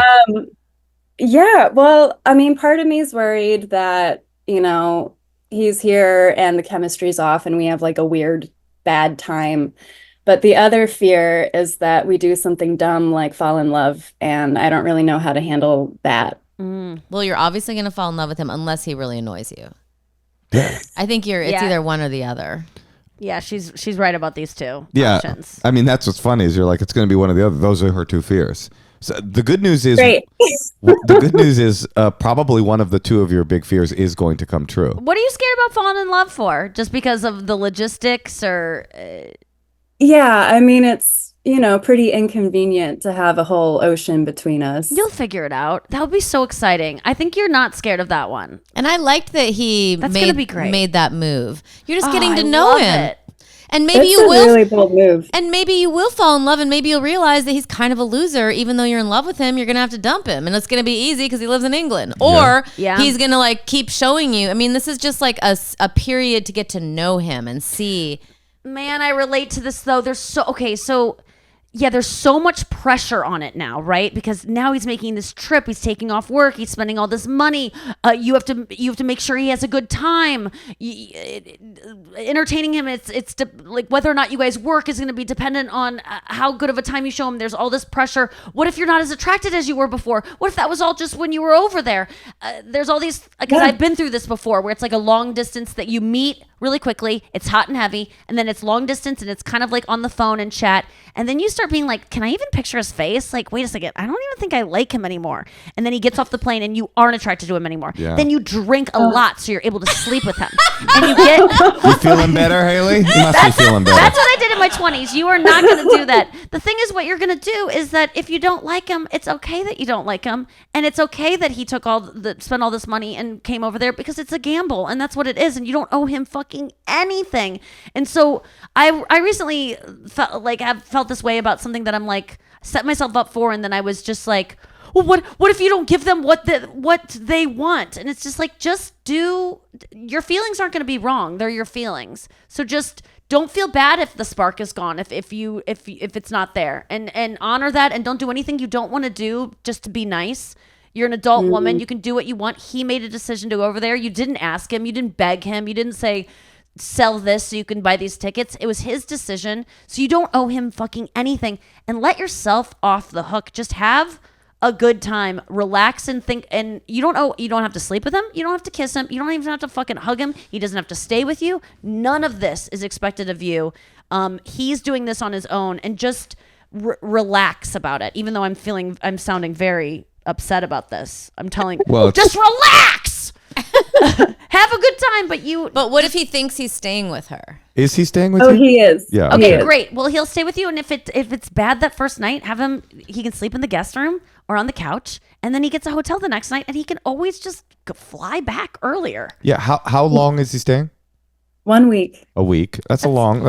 Yeah. Well, I mean, part of me is worried that, you know, he's here and the chemistry's off and we have like a weird bad time. But the other fear is that we do something dumb like fall in love, and I don't really know how to handle that. Well, you're obviously going to fall in love with him unless he really annoys you. Yeah. I think it's either one or the other. Yeah, she's right about these two options. I mean, that's what's funny is you're like, it's going to be one or the other. Those are her two fears. So the good news is, probably one of the two of your big fears is going to come true. What are you scared about falling in love for? Just because of the logistics or? Yeah, I mean, it's, you know, pretty inconvenient to have a whole ocean between us. You'll figure it out. That would be so exciting. I think you're not scared of that one. And I liked that he made that move. You're just getting to know him. It. And maybe It's a really bold move. And maybe you will fall in love, and maybe you'll realize that he's kind of a loser. Even though you're in love with him, you're gonna have to dump him, and it's gonna be easy because he lives in England. Or he's gonna like keep showing you. I mean, this is just like a period to get to know him and see. Man, I relate to this though. There's so much pressure on it now, right? Because now he's making this trip. He's taking off work. He's spending all this money. You have to make sure he has a good time. Entertaining him, it's like whether or not you guys work is going to be dependent on how good of a time you show him. There's all this pressure. What if you're not as attracted as you were before? What if that was all just when you were over there? There's all these, because I've been through this before, where it's like a long distance that you meet really quickly. It's hot and heavy, and then it's long distance, and it's kind of like on the phone and chat, and then you start being like, can I even picture his face? Like, wait a second, I don't even think I like him anymore. And then he gets off the plane and you aren't attracted to him anymore. Then you drink a lot so you're able to sleep with him. And You feeling better, Haley? You must be feeling better. That's what I did in my 20s. You are not going to do that. The thing is, what you're going to do is that if you don't like him, it's okay that you don't like him, and it's okay that he took spent all this money and came over there, because it's a gamble, and that's what it is, and you don't owe him fucking anything. And so I recently felt this way about something that I'm like set myself up for, and then I was just like, well, what if you don't give them what they want? And it's just like, your feelings aren't going to be wrong. They're your feelings. So just don't feel bad if the spark is gone, if it's not there, and honor that, and don't do anything you don't want to do just to be nice. You're an adult woman. You can do what you want. He made a decision to go over there. You didn't ask him. You didn't beg him. You didn't say, sell this so you can buy these tickets. It was his decision. So you don't owe him fucking anything, and let yourself off the hook. Just have a good time, relax, and think. And you don't have to sleep with him. You don't have to kiss him. You don't even have to fucking hug him. He doesn't have to stay with you. None of this is expected of you. He's doing this on his own, and just relax about it. Even though I'm sounding very upset about this. I'm telling you, just relax. Have a good time, but what if he thinks he's staying with her? Is he staying with you? Oh, he is. Yeah. Okay, great. Well, he'll stay with you, and if it's bad that first night, he can sleep in the guest room or on the couch, and then he gets a hotel the next night, and he can always just fly back earlier. Yeah. How long is he staying? 1 week. A week. That's long.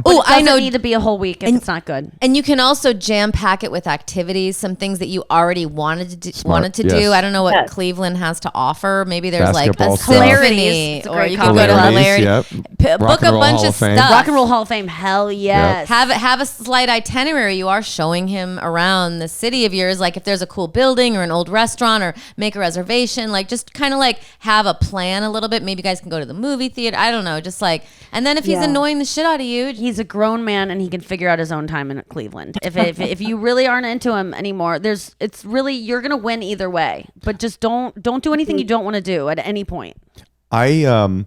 Oh, I know. Need to be a whole week if it's not good. And you can also jam pack it with activities, some things that you already wanted to do. I don't know what Cleveland has to offer. Maybe there's Basketball like a symphony, or you can go to Hilarity. Yep. Book a bunch of stuff. Rock and Roll Hall of Fame. Hell yes. Yep. Have a slight itinerary. You are showing him around the city of yours. Like if there's a cool building or an old restaurant, or make a reservation. Like just kind of like have a plan a little bit. Maybe you guys can go to the movie theater. I don't know. Just like. And then if he's annoying the shit out of you, he's a grown man and he can figure out his own time in Cleveland. If you really aren't into him anymore, you're gonna win either way. But just don't do anything you don't want to do at any point. I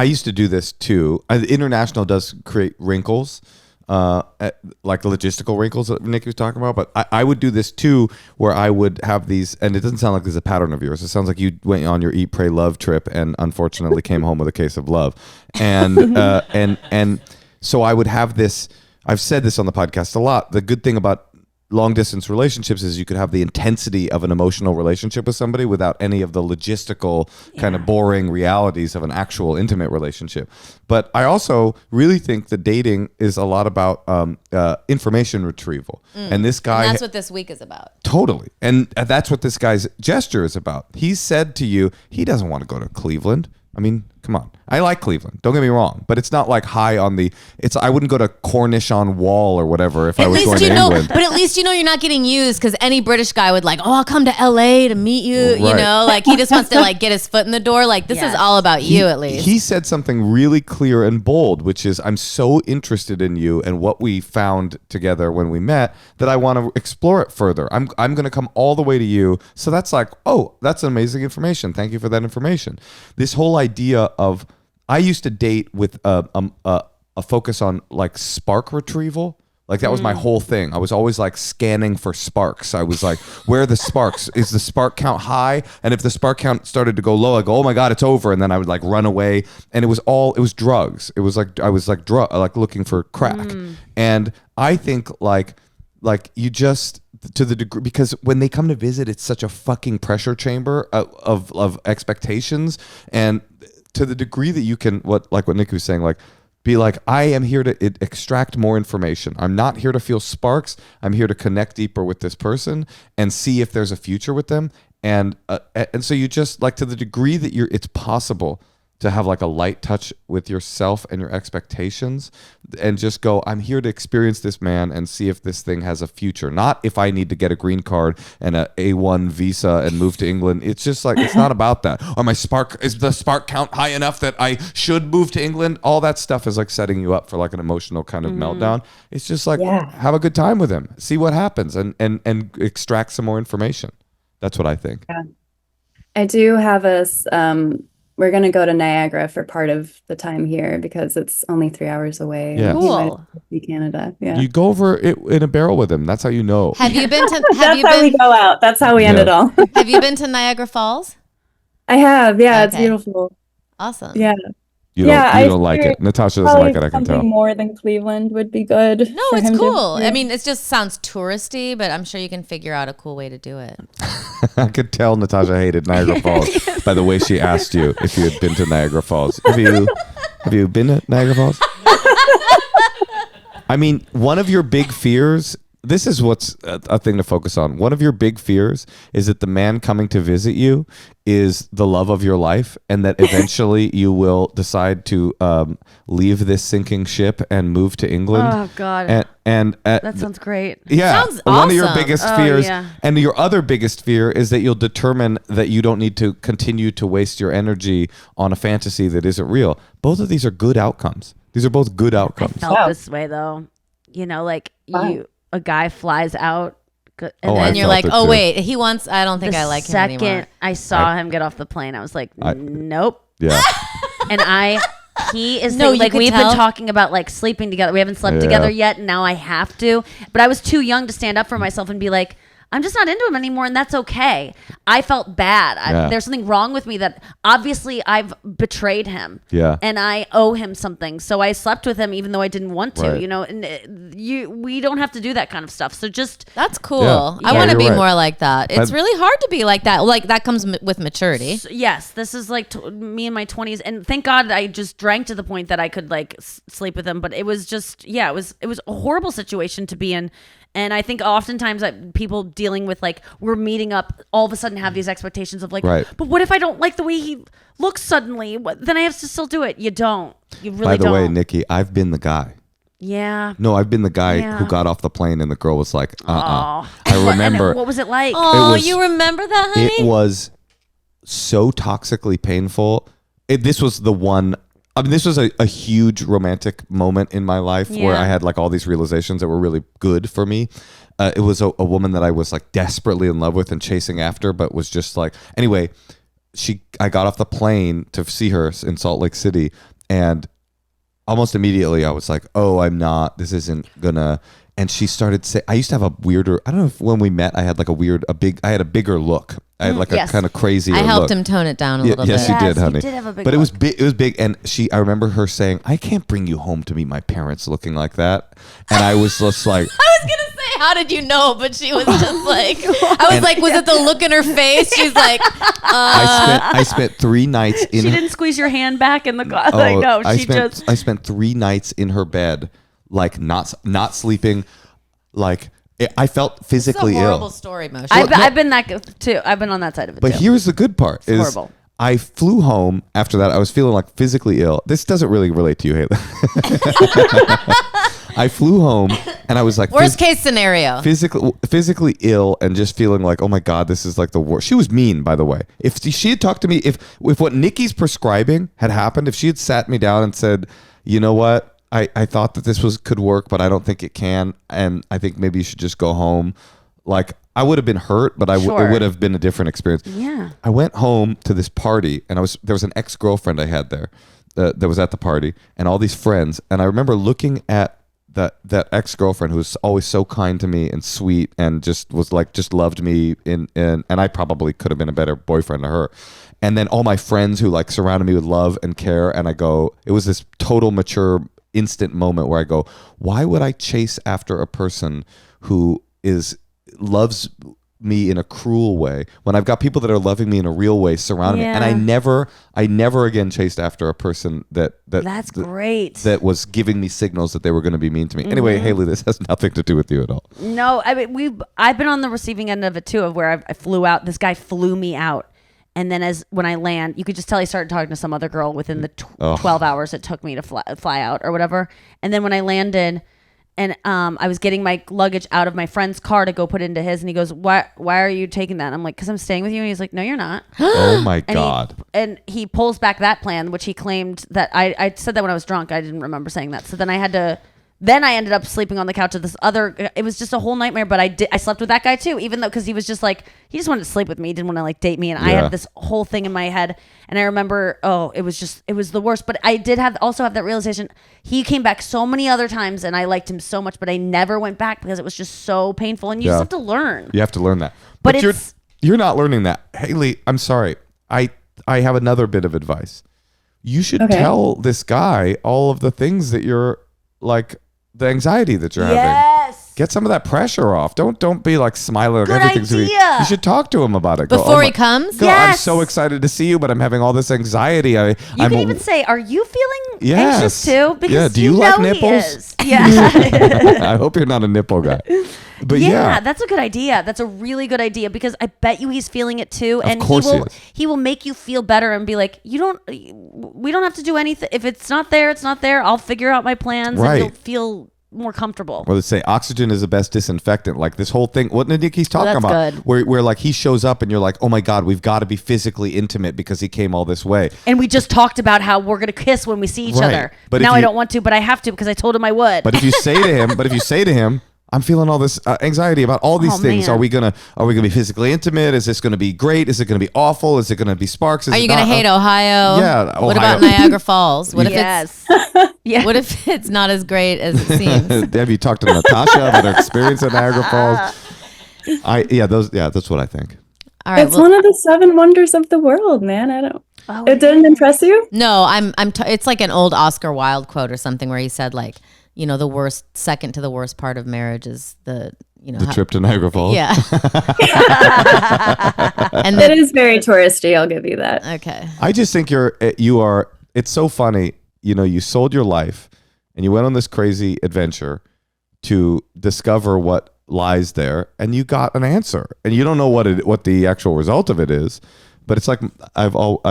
used to do this too. International does create wrinkles. Like logistical wrinkles that Nikki was talking about, but I would do this too, where I would have these, and it doesn't sound like there's a pattern of yours. It sounds like you went on your Eat, Pray, Love trip and unfortunately came home with a case of love, and and so I would have this. I've said this on the podcast a lot. The good thing about long distance relationships is you could have the intensity of an emotional relationship with somebody without any of the logistical kind of boring realities of an actual intimate relationship. But I also really think that dating is a lot about information retrieval. And this guy... And that's what this week is about. Totally. And that's what this guy's gesture is about. He said to you, he doesn't want to go to Cleveland. I mean, come on. I like Cleveland. Don't get me wrong, but it's not like high on the. I wouldn't go to Cornish on Wall or whatever if I was going to England. But at least you're not getting used, because any British guy would like, I'll come to LA to meet you. Right. You know, like he just wants to like get his foot in the door. Like this is all about you, at least. He said something really clear and bold, which is, I'm so interested in you and what we found together when we met that I want to explore it further. I'm going to come all the way to you. So that's like, oh, that's amazing information. Thank you for that information. This whole idea of, I used to date with a focus on like spark retrieval. Like that was my whole thing. I was always like scanning for sparks. I was like, where are the sparks? Is the spark count high? And if the spark count started to go low, I go, oh my God, it's over. And then I would like run away. And it was drugs. It was like, I was like looking for crack. And I think like you just, to the degree, because when they come to visit, it's such a fucking pressure chamber of expectations. And to the degree that you can, what Nikki was saying, like, be like, I am here to extract more information. I'm not here to feel sparks. I'm here to connect deeper with this person and see if there's a future with them. And so you just, like, to the degree that it's possible to have like a light touch with yourself and your expectations, and just go, I'm here to experience this man and see if this thing has a future. Not if I need to get a green card and a A1 visa and move to England. It's just like, it's not about that. Is the spark count high enough that I should move to England? All that stuff is like setting you up for like an emotional kind of meltdown. It's just like, have a good time with him, see what happens, and extract some more information. That's what I think. Yeah. I do have we're going to go to Niagara for part of the time here because it's only 3 hours away. Yeah. Cool. See Canada. Yeah. You go over it in a barrel with him. That's how you know. Have you been to? That's how we go out. That's how we end it all. Have you been to Niagara Falls? I have. Yeah, it's beautiful. Awesome. Yeah. You don't like it. Natasha doesn't like it, I can tell. Something more than Cleveland would be good. No, it's cool. I mean, it just sounds touristy, but I'm sure you can figure out a cool way to do it. I could tell Natasha hated Niagara Falls by the way she asked you if you had been to Niagara Falls. Have you been to Niagara Falls? I mean, one of your big fears, this is what's a thing to focus on. One of your big fears is that the man coming to visit you is the love of your life, and that eventually you will decide to leave this sinking ship and move to England. Oh God! And that sounds great. Yeah, sounds one awesome. of your biggest fears, yeah. And your other biggest fear is that you'll determine that you don't need to continue to waste your energy on a fantasy that isn't real. Both of these are good outcomes. These are both good outcomes. I felt this way though. You know, like a guy flies out, and then you're like, oh wait, he wants. I don't think I like him anymore. The second I saw him get off the plane, I was like, nope. Yeah. And he is No, like, you we've could tell. been talking about like sleeping together. We haven't slept together yet, and now I have to. But I was too young to stand up for myself and be like, I'm just not into him anymore, and that's okay. I felt bad. There's something wrong with me that obviously I've betrayed him. Yeah. And I owe him something. So I slept with him even though I didn't want to, you know, and we don't have to do that kind of stuff. So just. That's cool. I want to be more like that. It's really hard to be like that. Like that comes with maturity. Yes. This is like me in my 20s. And thank God I just drank to the point that I could like sleep with him. But it was just, it was a horrible situation to be in. And I think oftentimes that people dealing with like we're meeting up all of a sudden have these expectations of like, but what if I don't like the way he looks suddenly? Then I have to still do it. You don't. You really don't. By the way, Nikki, I've been the guy. Yeah. No, I've been the guy who got off the plane and the girl was like, I remember. What was it like? Oh, you remember that, honey? It was so toxically painful. This was the one. I mean, this was a huge romantic moment in my life where I had like all these realizations that were really good for me. It was a woman that I was like desperately in love with and chasing after, but was just like, anyway, I got off the plane to see her in Salt Lake City, and almost immediately I was like, this isn't gonna. And she started saying, I used to have a weirder, I don't know if when we met, I had like I had a bigger look. I had like a kind of crazy look. I helped him tone it down a little bit. Yes, you did, honey. You did have a big but look. it was big. And I remember her saying, I can't bring you home to meet my parents looking like that. And I was just like. I was going to say, how did you know? But she was just like, I was like, was it the look in her face? She's like, I spent 3 nights in. She didn't squeeze your hand back in the closet. Like, no, I spent 3 nights in her bed, like not sleeping, like. I felt physically ill. It's a horrible ill. Story, Moshe. I've been that too. I've been on that side of it but too. Here's the good part: it's horrible. I flew home after that. I was feeling like physically ill. This doesn't really relate to you, Haley. I flew home and I was like, worst case scenario, physically ill, and just feeling like, oh my God, this is like the worst. She was mean, by the way. If she had talked to me, if what Nikki's prescribing had happened, if she had sat me down and said, you know what? I thought that this could work, but I don't think it can, and I think maybe you should just go home. Like, I would have been hurt, but it would have been a different experience. Yeah. I went home to this party, and there was an ex-girlfriend I had there that was at the party, and all these friends, and I remember looking at that ex-girlfriend who was always so kind to me and sweet and just was like, just loved me, and I probably could have been a better boyfriend to her. And then all my friends who like surrounded me with love and care, and I go, it was this total mature instant moment where I go, why would I chase after a person who loves me in a cruel way when I've got people that are loving me in a real way surrounding me? And I never again chased after a person that's great, that was giving me signals that they were going to be mean to me. Anyway, Haley, this has nothing to do with you at all. No, I mean I've been on the receiving end of it too, of where I flew out. This guy flew me out. And then when I land, you could just tell he started talking to some other girl within the 12 hours it took me to fly out or whatever. And then when I landed and I was getting my luggage out of my friend's car to go put into his, and he goes, why are you taking that? And I'm like, because I'm staying with you. And he's like, no, you're not. Oh my God. And he pulls back that plan, which he claimed that I said that when I was drunk. I didn't remember saying that. So then I ended up sleeping on the couch with this other. It was just a whole nightmare. But I slept with that guy too, even though because he was just like he just wanted to sleep with me. He didn't want to like date me, and I had this whole thing in my head. And I remember, it was the worst. But I did also have that realization. He came back so many other times, and I liked him so much, but I never went back because it was just so painful. And you just have to learn. You have to learn that. But you're not learning that, Haley. I'm sorry. I have another bit of advice. You should tell this guy all of the things that you're like. The anxiety that you're having. Get some of that pressure off. Don't be like smiling. Good idea. You should talk to him about it. Before he comes? I'm so excited to see you, but I'm having all this anxiety. You can even say, are you feeling anxious too? Because do you like nipples? Yeah. I hope you're not a nipple guy. But that's a good idea. That's a really good idea because I bet you he's feeling it too. And he will make you feel better and be like, we don't have to do anything. If it's not there, it's not there. I'll figure out my plans and you'll feel more comfortable. Or let's say oxygen is the best disinfectant. Like this whole thing, what Nikki's talking about, where like he shows up and you're like, oh my God, we've got to be physically intimate because he came all this way. And we just talked about how we're going to kiss when we see each other. But now I don't want to, but I have to because I told him I would. But if you say to him, I'm feeling all this anxiety about all these things. Man. Are we gonna be physically intimate? Is this gonna be great? Is it gonna be awful? Is it gonna be sparks? Are you gonna hate Ohio? Yeah. Ohio. What about Niagara Falls? What if what if it's not as great as it seems? Have you talked to Natasha about her experience at Niagara Falls? That's what I think. All right, It's one of the 7 wonders of the world, man. It didn't impress you? No, it's like an old Oscar Wilde quote or something where he said like, the worst, second to the worst part of marriage is the trip to Niagara Falls. Yeah. And it is very touristy, I'll give you that. Okay. I just think it's so funny. You sold your life and you went on this crazy adventure to discover what lies there, and you got an answer, and you don't know what the actual result of it is, but it's like I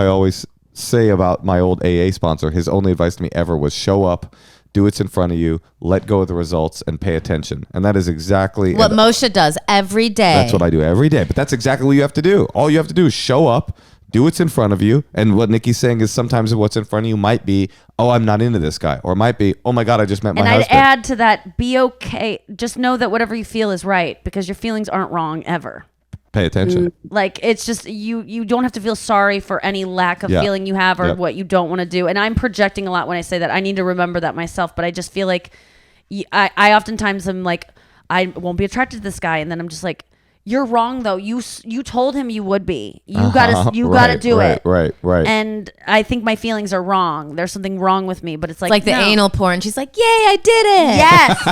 always say about my old AA sponsor. His only advice to me ever was show up, do what's in front of you, let go of the results, and pay attention. And that is exactly what Moshe does every day. That's what I do every day. But that's exactly what you have to do. All you have to do is show up, do what's in front of you. And what Nikki's saying is sometimes what's in front of you might be, oh, I'm not into this guy. Or it might be, oh my God, I just met my husband. And I'd add to that, be okay. Just know that whatever you feel is right, because your feelings aren't wrong ever. Pay attention. Like, it's just, you don't have to feel sorry for any lack of feeling you have or what you don't want to do. And I'm projecting a lot when I say that. I need to remember that myself. But I just feel like I oftentimes am like, I won't be attracted to this guy. And then I'm just like, you're wrong though. You told him you would be. You gotta do it. Right. And I think my feelings are wrong. There's something wrong with me. But it's like the anal porn. She's like, yay, I did it.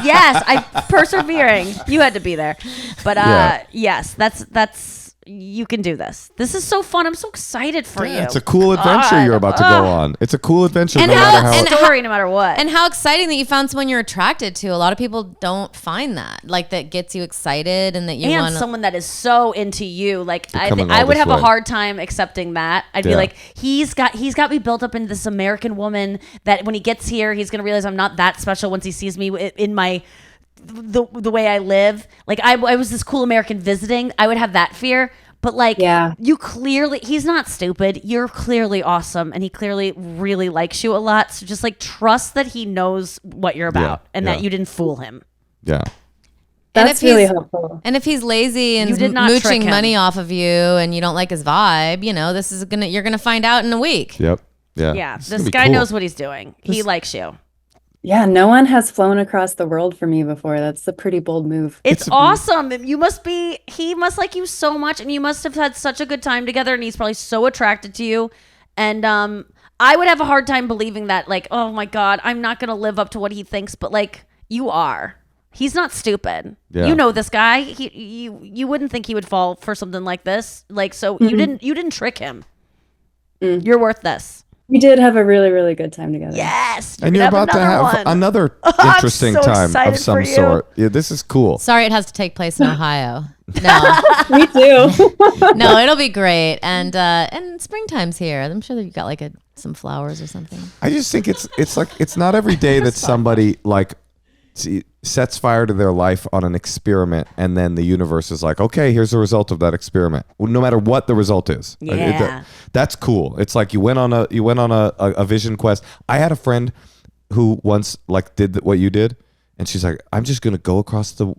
Yes. I'm persevering. You had to be there. But yes, that's you can do this. This is so fun. I'm so excited for you. It's a cool adventure you're about to go on. It's a cool adventure no matter what. And how exciting that you found someone you're attracted to. A lot of people don't find that. Like, that gets you excited and that you want someone that is so into you. Like, I would have a hard time accepting that. I'd be like, he's got me built up into this American woman that when he gets here, he's going to realize I'm not that special once he sees me in my the way I live. Like, I was this cool American visiting. I would have that fear. But like, he's not stupid. You're clearly awesome. And he clearly really likes you a lot. So just like trust that he knows what you're about and that you didn't fool him. Yeah. That's really helpful. And if he's lazy and mooching money off of you and you don't like his vibe, you're going to find out in a week. Yep. Yeah. Yeah. This guy knows what he's doing. He likes you. Yeah, no one has flown across the world for me before. That's a pretty bold move. It's awesome. He must like you so much, and you must have had such a good time together, and he's probably so attracted to you. And I would have a hard time believing that, like, oh my God, I'm not going to live up to what he thinks, but like, you are. He's not stupid. Yeah. You know this guy. You wouldn't think he would fall for something like this. Like, so you didn't trick him. You're worth this. We did have a really, really good time together. Yes. And you're about to have another interesting time of some sort. Yeah, this is cool. Sorry it has to take place in Ohio. No. Me too. No, it'll be great. And springtime's here. I'm sure that you've got like some flowers or something. I just think it's not every day that somebody like sets fire to their life on an experiment, and then the universe is like, okay, here's the result of that experiment, no matter what the result is. That's cool. It's like you went on a vision quest. I had a friend who once like did what you did, and she's like, I'm just gonna go across the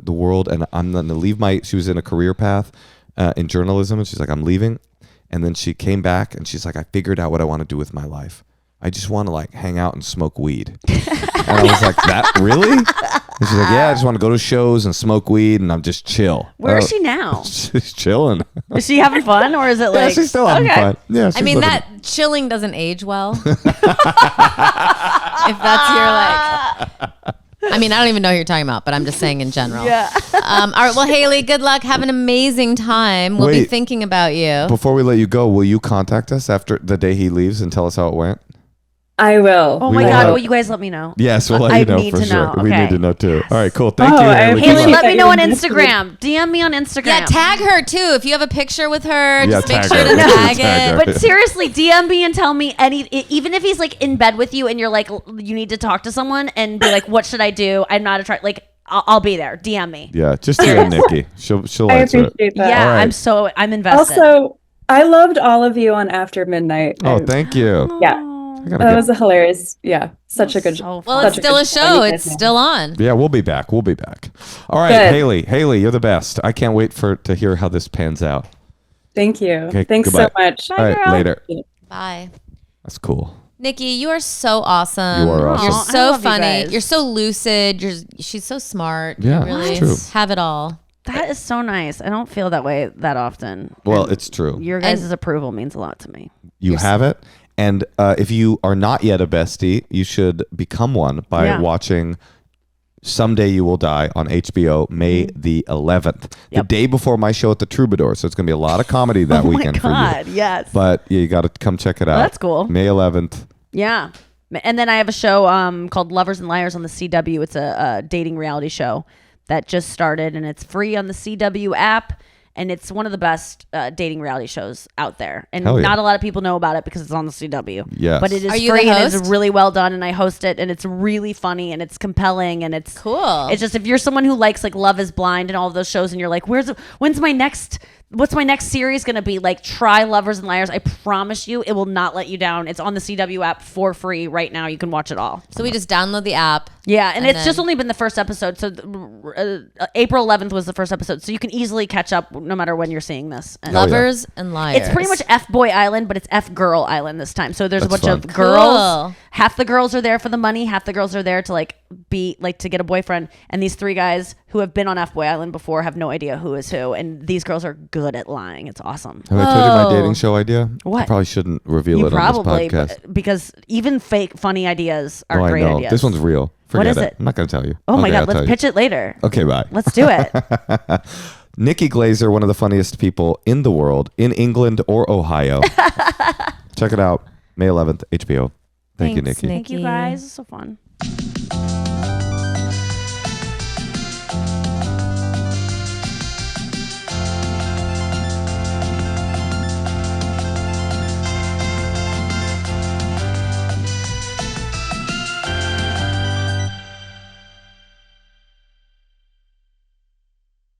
world, and I'm gonna leave she was in a career path in journalism, and she's like, I'm leaving. And then she came back and she's like, I figured out what I want to do with my life. I just want to like hang out and smoke weed. And I was like, that really? And she's like, yeah, I just want to go to shows and smoke weed and I'm just chill. Where is she now? She's chilling. Is she having fun, or is it like? Yeah, she's still having fun. Yeah, I mean, that chilling doesn't age well. If that's your like. I mean, I don't even know who you're talking about, but I'm just saying in general. Yeah. All right. Well, Haley, good luck. Have an amazing time. We'll be thinking about you. Before we let you go, will you contact us after the day he leaves and tell us how it went? I will. Oh my God. Will you guys let me know? Yes, we'll let you know for sure. Okay. We need to know too. All right, cool. Thank you, Haley. Haley, let me know on Instagram. DM me on Instagram. Yeah, tag her too. If you have a picture with her, just make sure to tag it. But seriously, DM me and tell me even if he's like in bed with you and you're like, you need to talk to someone and be like, what should I do? I'm not attracted. Like, I'll be there. DM me. Yeah, just DM Nikki. She'll I answer appreciate it. that. Yeah, right. I'm invested. Also, I loved all of you on After Midnight. Oh, thank you. Yeah. That was a hilarious. Yeah. Such a good show. Well, it's still a show. It's still on. Yeah, we'll be back. All right, good. Haley, you're the best. I can't wait to hear how this pans out. Thank you. Okay, thanks goodbye. so much. All right, later. Bye. That's cool. Nikki, you are so awesome. You are awesome. You're so funny. You're so lucid. She's so smart. Yeah, you really true. have it all. That is so nice. I don't feel that way that often. Well, And it's true. Your guys' approval means a lot to me. You have it. And if you are not yet a bestie, you should become one by watching Someday You Will Die on HBO, May the 11th. The day before my show at the Troubadour. So it's going to be a lot of comedy that weekend for you. Yes. But you got to come check it out. That's cool. May 11th. Yeah. And then I have a show called Lovers and Liars on the CW. It's a dating reality show that just started, and it's free on the CW app. And it's one of the best dating reality shows out there. And not a lot of people know about it because it's on the CW. Yes. But it is free and it's really well done. And I host it, and it's really funny and it's compelling and it's cool. It's just, if you're someone who likes like Love is Blind and all of those shows, and you're like, what's my next series going to be? Like, try Lovers and Liars. I promise you, it will not let you down. It's on the CW app for free right now. You can watch it all. So we just download the app. Yeah, and it's just only been the first episode. So April 11th was the first episode. So you can easily catch up no matter when you're seeing this. And Lovers and Liars. It's pretty much F-Boy Island, but it's F-Girl Island this time. So there's a bunch of girls. Cool. Half the girls are there for the money. Half the girls are there to to get a boyfriend. And these three guys who have been on F-Boy Island before have no idea who is who. And these girls are good at lying. It's awesome. Have I told you my dating show idea? What? I probably shouldn't reveal it on this podcast. Because even fake funny ideas are great I know. ideas. This one's real. Forget What is it? I'm not going to tell you. Oh my God, let's pitch it later. Okay, bye. Let's do it. Nikki Glaser, one of the funniest people in the world, in England or Ohio. Check it out. May 11th, HBO. Thank you, Nikki. Thank you, guys. It's so fun.